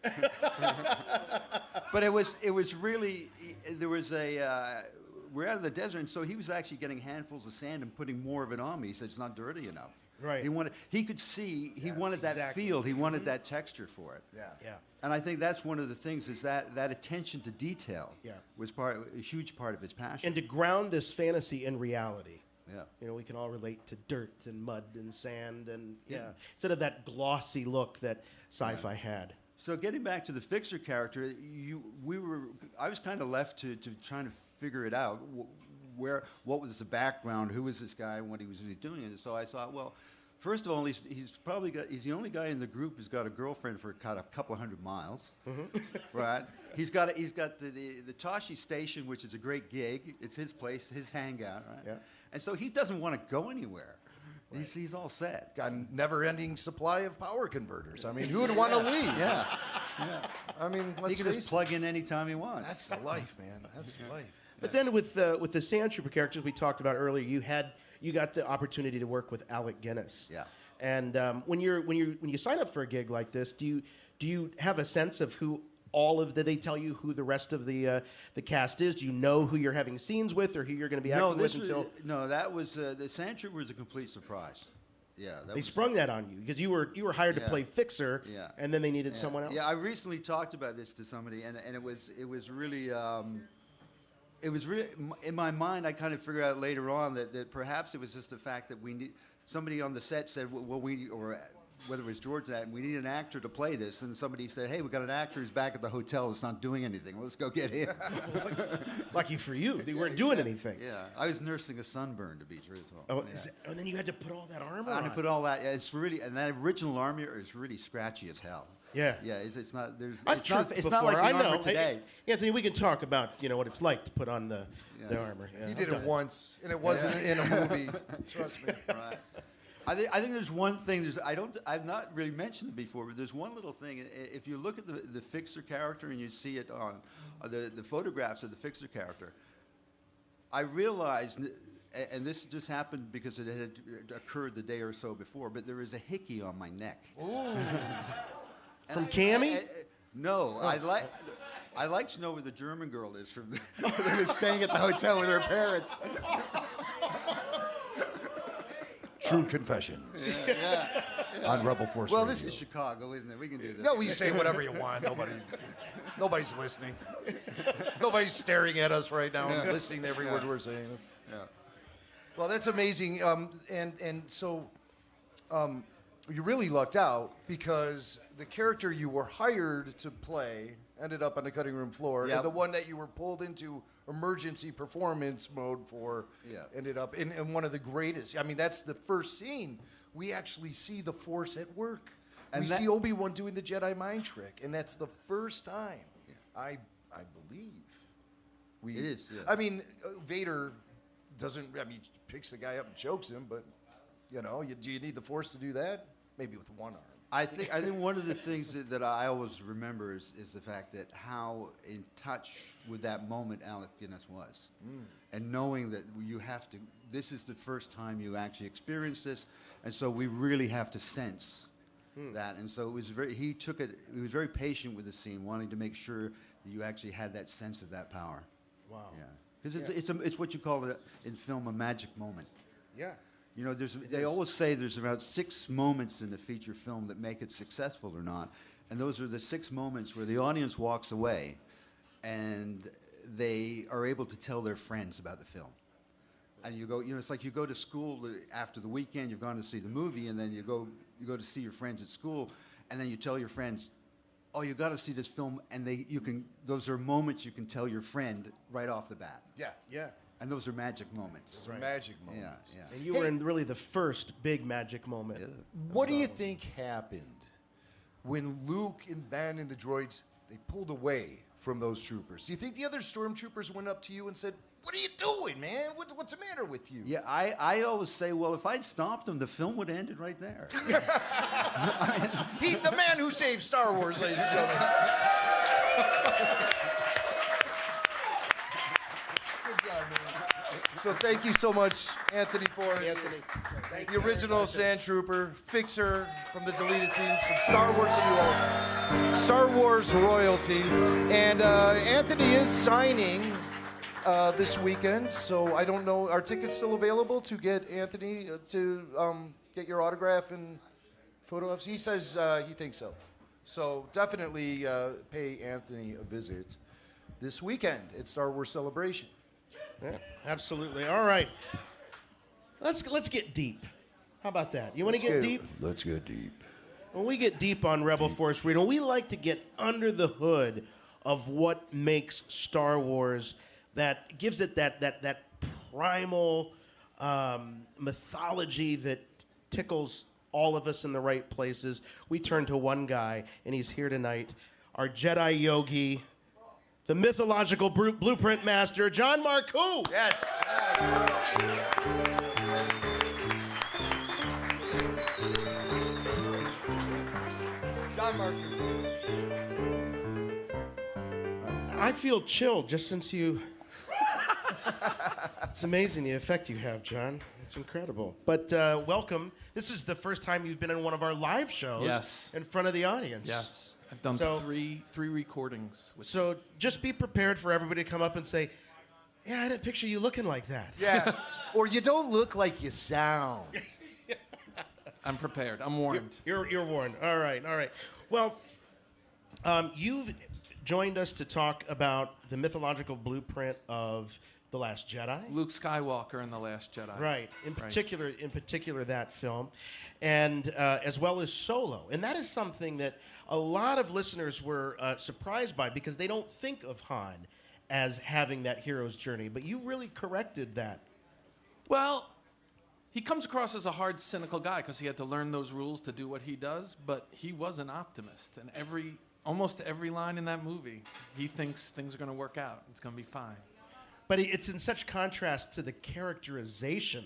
But it was really there was we're out of the desert, and so he was actually getting handfuls of sand and putting more of it on me. He said it's not dirty enough. Right. He could see. He wanted that feel. He wanted that texture for it. Yeah. And I think that's one of the things is that attention to detail was a huge part of his passion. And to ground this fantasy in reality. Yeah. You know, we can all relate to dirt and mud and sand and instead of that glossy look that sci-fi had. So getting back to the Fixer character, I was kind of left to trying to figure it out. What was the background? Who was this guy and what he was really doing? And so I thought, well, first of all, he's the only guy in the group who's got a girlfriend for a couple of 100 miles, right? He's got the Tashi Station, which is a great gig. It's his place, his hangout, right? Yeah. And so he doesn't want to go anywhere. Right. He's all set. Got a never-ending supply of power converters. I mean, who would want to leave? Yeah. I mean, he can just plug in anytime he wants. That's the life, man. That's the life. But then with the Sandtrooper characters we talked about earlier, you got the opportunity to work with Alec Guinness. Yeah. And when you sign up for a gig like this, do you have a sense of who did they tell you who the rest of the cast is? Do you know who you're having scenes with or who you're going to be acting with until? No, that was the Sandtrooper was a complete surprise. Yeah, they sprung that on you because you were hired to play Fixer, and then they needed someone else. Yeah, I recently talked about this to somebody, and it was really it was really in my mind. I kind of figured out later on that perhaps it was just the fact that we need somebody on the set said, well, whether it was George that we need an actor to play this, and somebody said, hey, we got an actor who's back at the hotel that's not doing anything. Let's go get him. Lucky for you, they weren't doing anything. Yeah, I was nursing a sunburn, to be truthful. Oh, and then you had to put all that armor on. I had to put all that. Yeah, it's really, and that original armor is really scratchy as hell. Yeah. Yeah, it's not. It's not like the armor today. Anthony, we can talk about what it's like to put on the armor. Yeah, he did it once, and it wasn't in a movie. Trust me. Right. I think there's one thing. I've not really mentioned it before, but there's one little thing. If you look at the Fixer character and you see it on the photographs of the Fixer character, I realized, and this just happened because it had occurred the day or so before, but there is a hickey on my neck. Ooh. From Cammy? No, I'd like to know where the German girl is from. That was staying at the hotel with her parents. True confessions. Yeah. On Rebel Force Well, Radio. this is Chicago, isn't it? We can do this. No, we say whatever you want. Nobody's listening. Nobody's staring at us right now and listening to every word we're saying. Yeah. Well, that's amazing. And so you really lucked out because the character you were hired to play ended up on the cutting room floor, Yep. and the one that you were pulled into emergency performance mode for ended up in one of the greatest. I mean, that's the first scene. We actually see the Force at work. And we see Obi-Wan doing the Jedi mind trick, and that's the first time I believe It is. Yeah. I mean, Vader doesn't. I mean, picks the guy up and chokes him, but do you need the Force to do that? Maybe with one arm. I think one of the things that I always remember is the fact that how in touch with that moment Alec Guinness was, and knowing that you have to. This is the first time you actually experience this, and so we really have to sense that. And so it was he took it. He was very patient with the scene, wanting to make sure that you actually had that sense of that power. Wow. Yeah. Because it's what you call it in film a magic moment. Yeah. You know, they always say there's about 6 moments in a feature film that make it successful or not. And those are the 6 moments where the audience walks away and they are able to tell their friends about the film. And you go, it's like you go to school after the weekend, you've gone to see the movie, and then you go to see your friends at school, and then you tell your friends, oh, you got to see this film, and those are moments you can tell your friend right off the bat. Yeah. Yeah. And those are magic moments. Those are magic moments. Yeah. And you were in really the first big magic moment. Yeah. What do you think happened when Luke and Ben and the droids, they pulled away from those troopers? Do you think the other stormtroopers went up to you and said, what are you doing, man? What's the matter with you? Yeah, I always say, well, if I'd stopped them, the film would have ended right there. The man who saved Star Wars, ladies and gentlemen. Good job, man. So thank you so much, Anthony Forrest. The original Sandtrooper, Fixer from the deleted scenes from Star Wars A New Hope. Star Wars royalty. And Anthony is signing this weekend, so I don't know. Are tickets still available to get Anthony to get your autograph and photo ops? He says he thinks so. So definitely pay Anthony a visit this weekend at Star Wars Celebration. Yeah, absolutely. All right. Let's get deep. How about that? You want to get deep? Let's get deep. When we get deep on Rebel Force Radio, we like to get under the hood of what makes Star Wars, that gives it that primal mythology that tickles all of us in the right places. We turn to one guy, and he's here tonight, our Jedi Yogi, the mythological blueprint master, John Marcoux. Yes. John Marcoux. I feel chilled just since you... It's amazing the effect you have, John. It's incredible. But welcome. This is the first time you've been in one of our live shows in front of the audience. Yes. I've done three recordings. So just be prepared for everybody to come up and say, yeah, I didn't picture you looking like that. Yeah. Or you don't look like you sound. I'm prepared. I'm warned. You're warned. All right. Well, you've joined us to talk about the mythological blueprint of The Last Jedi. Luke Skywalker in The Last Jedi. Right. In particular, that film, and as well as Solo. And that is something that a lot of listeners were surprised by because they don't think of Han as having that hero's journey. But you really corrected that. Well, he comes across as a hard, cynical guy because he had to learn those rules to do what he does, but he was an optimist. And almost every line in that movie, he thinks things are going to work out. It's going to be fine. But it's in such contrast to the characterization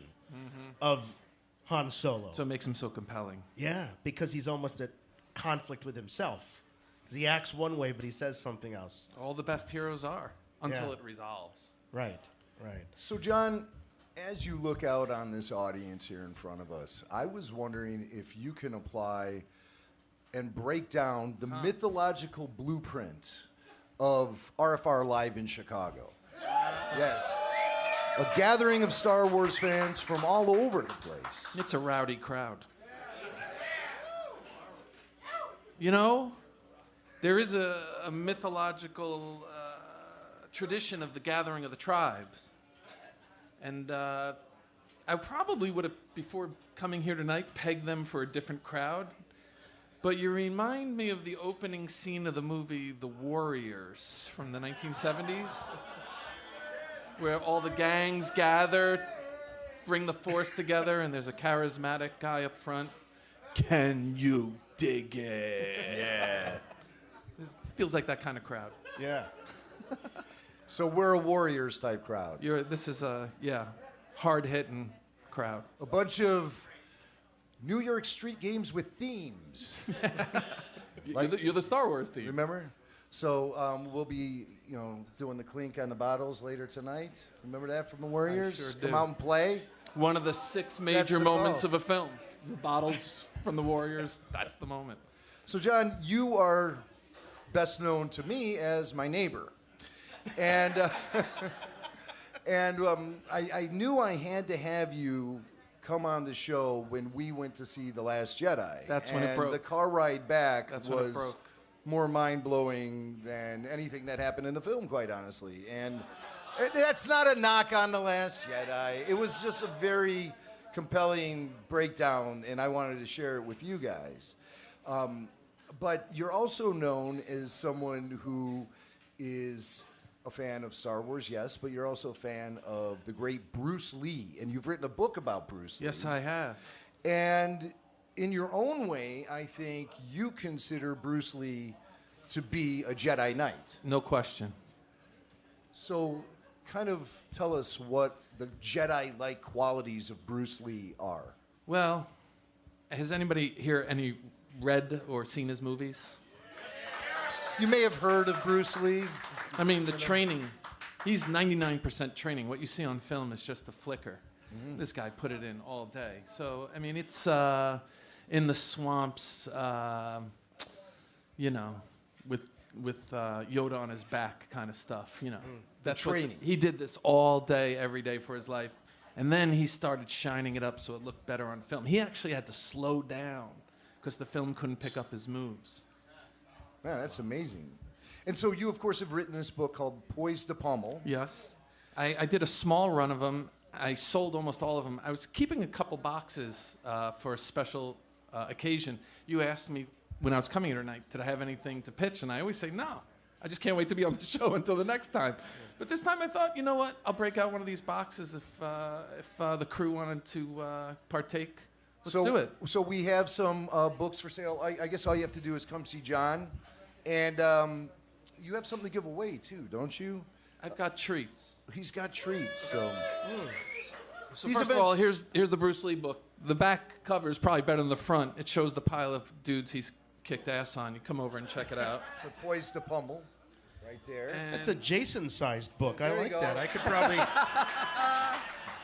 of Han Solo. So it makes him so compelling. Yeah, because he's almost at conflict with himself. Because he acts one way, but he says something else. All the best heroes are, until it resolves. Right. So, John, as you look out on this audience here in front of us, I was wondering if you can apply and break down the mythological blueprint of RFR Live in Chicago. Yes. A gathering of Star Wars fans from all over the place. It's a rowdy crowd. You know, there is a mythological tradition of the gathering of the tribes. And I probably would have, before coming here tonight, pegged them for a different crowd. But you remind me of the opening scene of the movie The Warriors from the 1970s, where all the gangs gather, bring the force together, and there's a charismatic guy up front. Can you dig it? Yeah. It feels like that kind of crowd. Yeah. So we're a Warriors type crowd. This is a, hard-hitting crowd. A bunch of New York street games with themes. You're the Star Wars theme. Remember? So we'll be, doing the clink on the bottles later tonight. Remember that from the Warriors? Sure Come do. out and play. One of the 6 major moments of a film. The bottles from the Warriors, that's the moment. So, John, you are best known to me as my neighbor. And I knew I had to have you come on the show when we went to see The Last Jedi. That's when it broke. And the car ride back That's when it was broke. more mind-blowing than anything that happened in the film, quite honestly. And that's not a knock on The Last Jedi. It was just a very compelling breakdown, and I wanted to share it with you guys. But you're also known as someone who is a fan of Star Wars, yes, but you're also a fan of the great Bruce Lee, and you've written a book about Bruce Lee. Yes, I have. And in your own way, I think you consider Bruce Lee to be a Jedi Knight. No question. So kind of tell us what the Jedi-like qualities of Bruce Lee are. Well, has anybody here read or seen his movies? You may have heard of Bruce Lee. I mean, the training, he's 99% training. What you see on film is just a flicker. This guy put it in all day. So, I mean, it's in the swamps, with Yoda on his back kind of stuff, That's training. He did this all day, every day for his life. And then he started shining it up so it looked better on film. He actually had to slow down because the film couldn't pick up his moves. Man, that's amazing. And so you, of course, have written this book called Poised to Pummel. Yes. I did a small run of them. I sold almost all of them. I was keeping a couple boxes for a special occasion. You asked me when I was coming here tonight, did I have anything to pitch? And I always say, no. I just can't wait to be on the show until the next time. But this time I thought, you know what? I'll break out one of these boxes if the crew wanted to partake. Let's do it. So we have some books for sale. I guess all you have to do is come see John. And you have something to give away, too, don't you? I've got treats. He's got treats, so... So first of all, here's the Bruce Lee book. The back cover is probably better than the front. It shows the pile of dudes he's kicked ass on. You come over and check it out. So Poised to Pummel, right there. That's a Jason-sized book. There I you like go. that. I could probably...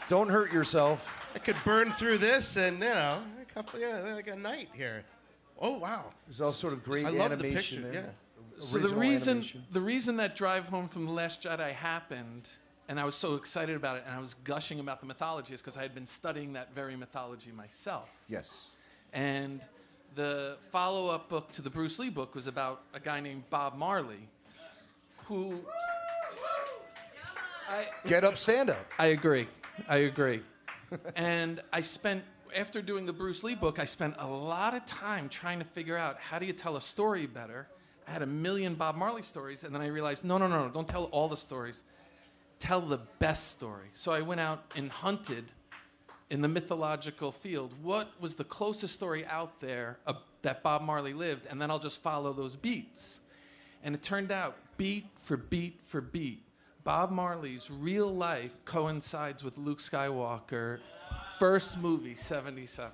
Don't hurt yourself. I could burn through this and, like a night here. Oh, wow. There's all sort of great I love animation the picture, there. yeah. So the reason that drive home from The Last Jedi happened, and I was so excited about it, and I was gushing about the mythology, is because I had been studying that very mythology myself. Yes. And the follow-up book to the Bruce Lee book was about a guy named Bob Marley, who... Get up, stand up. I agree. And after doing the Bruce Lee book, I spent a lot of time trying to figure out how do you tell a story better. I had a million Bob Marley stories, and then I realized, no, don't tell all the stories. Tell the best story. So I went out and hunted in the mythological field. What was the closest story out there that Bob Marley lived? And then I'll just follow those beats. And it turned out, beat for beat for beat, Bob Marley's real life coincides with Luke Skywalker, first movie, 77.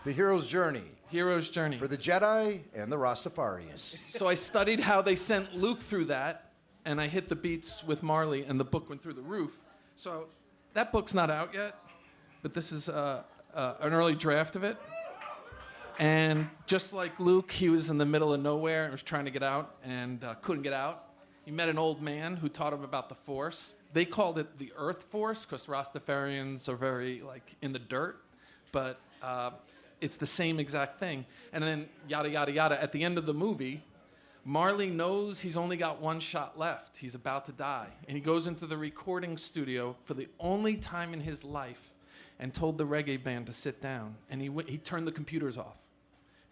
The hero's journey. Hero's journey. For the Jedi and the Rastafarians. So I studied how they sent Luke through that, and I hit the beats with Marley, and the book went through the roof. So that book's not out yet, but this is an early draft of it. And just like Luke, he was in the middle of nowhere and was trying to get out and couldn't get out. He met an old man who taught him about the Force. They called it the Earth Force because Rastafarians are very in the dirt, but it's the same exact thing. And then yada, yada, yada. At the end of the movie, Marley knows he's only got one shot left. He's about to die. And he goes into the recording studio for the only time in his life and told the reggae band to sit down. And he turned the computers off.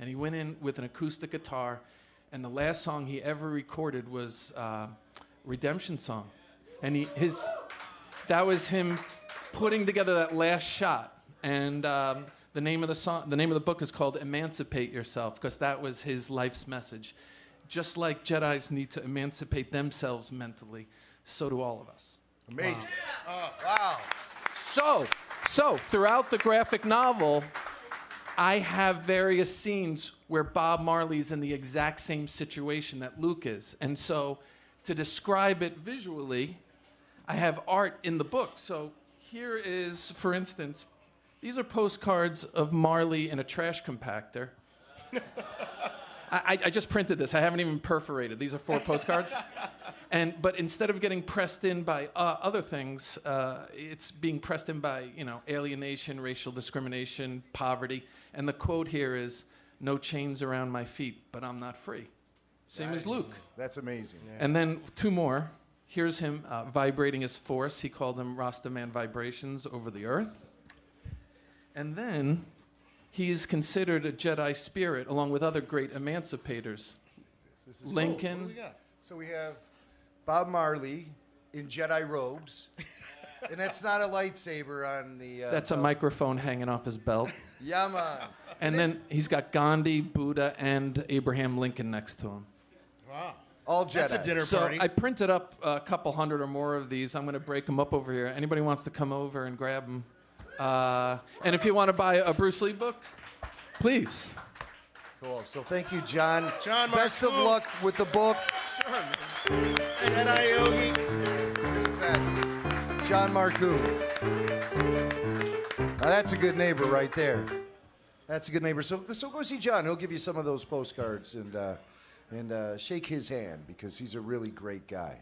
And he went in with an acoustic guitar. And the last song he ever recorded was Redemption Song. And that was him putting together that last shot. And the name of the book is called Emancipate Yourself, because that was his life's message. Just like Jedis need to emancipate themselves mentally, so do all of us. Amazing. Wow. So throughout the graphic novel, I have various scenes where Bob Marley's in the exact same situation that Luke is. And so to describe it visually, I have art in the book. So here is, for instance, these are postcards of Marley in a trash compactor. I just printed this. I haven't even perforated. These are 4 postcards. But instead of getting pressed in by other things, it's being pressed in by, alienation, racial discrimination, poverty. And the quote here is, "No chains around my feet, but I'm not free." Same as Luke. That's amazing. Yeah. And then 2 more. Here's him vibrating his force. He called them Rastaman vibrations over the earth. And then he is considered a Jedi spirit along with other great emancipators. This is Lincoln. Cool. What do we got? So we have Bob Marley in Jedi robes. And that's not a lightsaber on the... That's a microphone hanging off his belt. Yeah, man. And then he's got Gandhi, Buddha, and Abraham Lincoln next to him. Wow. All Jedi. That's a dinner party. So I printed up a couple hundred or more of these. I'm going to break them up over here. Anybody wants to come over and grab them? And if you want to buy a Bruce Lee book, please. Cool. So thank you, John. John Best of Marcoux. luck with the book. Jedi Yogi. John Marcoux. Now that's a good neighbor right there. That's a good neighbor. So go see John. He'll give you some of those postcards and shake his hand because he's a really great guy.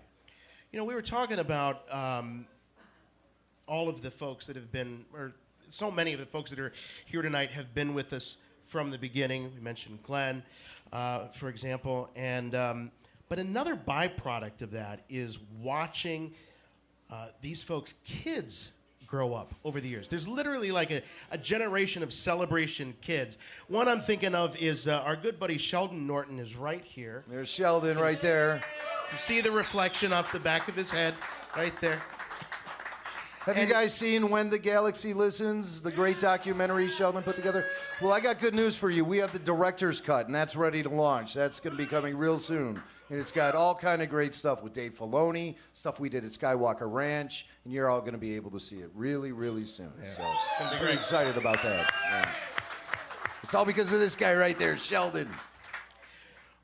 We were talking about all of the folks that have been, or so many of the folks that are here tonight have been with us from the beginning. We mentioned Glenn, for example, and but another byproduct of that is watching these folks' kids grow up over the years. There's literally like a generation of celebration kids. One I'm thinking of is our good buddy Sheldon Norton is right here. There's Sheldon right there. You see the reflection off the back of his head right there. Have you guys seen When the Galaxy Listens, the great documentary Sheldon put together? Well, I got good news for you. We have the director's cut, and that's ready to launch. That's going to be coming real soon. And it's got all kind of great stuff with Dave Filoni, stuff we did at Skywalker Ranch, and you're all going to be able to see it really, really soon. Yeah. So I'm pretty excited about that. Yeah. It's all because of this guy right there, Sheldon.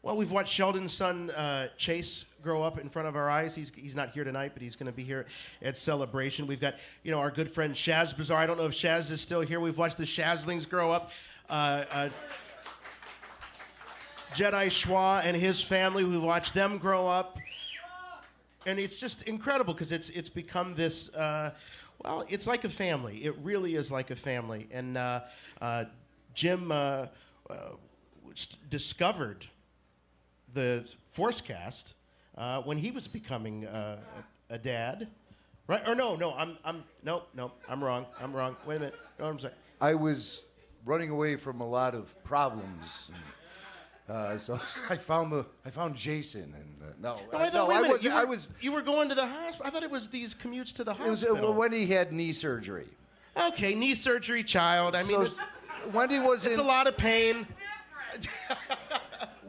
Well, we've watched Sheldon's son, Chase, grow up in front of our eyes. He's not here tonight, but he's going to be here at Celebration. We've got, our good friend Shaz Bazaar. I don't know if Shaz is still here. We've watched the Shazlings grow up. Jedi Schwa and his family, we've watched them grow up. And it's just incredible because it's become this, it's like a family. It really is like a family. And Jim discovered the Force Cast when he was becoming a dad, right? Or no, I'm wrong. Wait a minute. No, I'm sorry. I was running away from a lot of problems. So I found Jason, and I was. You were going to the hospital. I thought it was these commutes to the hospital. It was when he had knee surgery. Okay, knee surgery, child. I mean, Wendy was it's a lot of pain.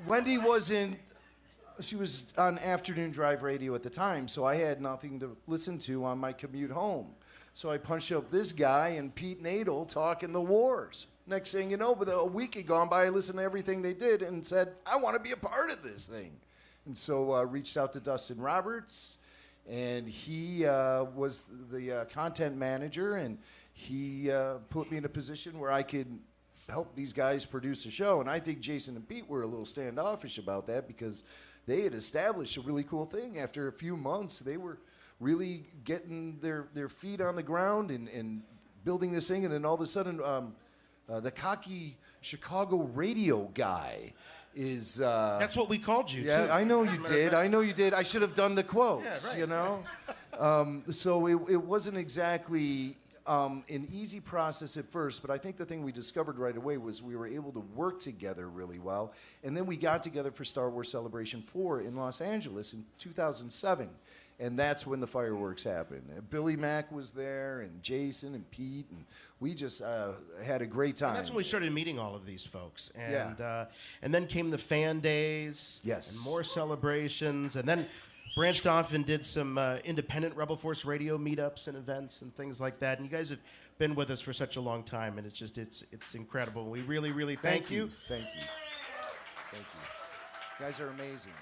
Wendy wasn't. She was on afternoon drive radio at the time, so I had nothing to listen to on my commute home. So I punched up this guy and Pete Nadel talking the wars. Next thing you know, a week had gone by, I listened to everything they did and said, I want to be a part of this thing. And so reached out to Dustin Roberts, and he was the content manager, and he put me in a position where I could help these guys produce a show. And I think Jason and Pete were a little standoffish about that because they had established a really cool thing. After a few months, they were really getting their feet on the ground and building this thing. And then all of a sudden, the cocky Chicago radio guy is... That's what we called you, yeah, too. I know you did. I know you did. I should have done the quotes, Yeah, right. you know? So it wasn't exactly an easy process at first, but I think the thing we discovered right away was we were able to work together really well. And then we got together for Star Wars Celebration 4 in Los Angeles in 2007. And that's when the fireworks happened. Billy Mack was there, and Jason and Pete, and we just had a great time. And that's when we started meeting all of these folks. And, and then came the fan days. Yes. And more celebrations. And then branched off and did some independent Rebel Force Radio meetups and events and things like that. And you guys have been with us for such a long time, and it's incredible. We really, really thank you. Thank you. Thank you. You guys are amazing.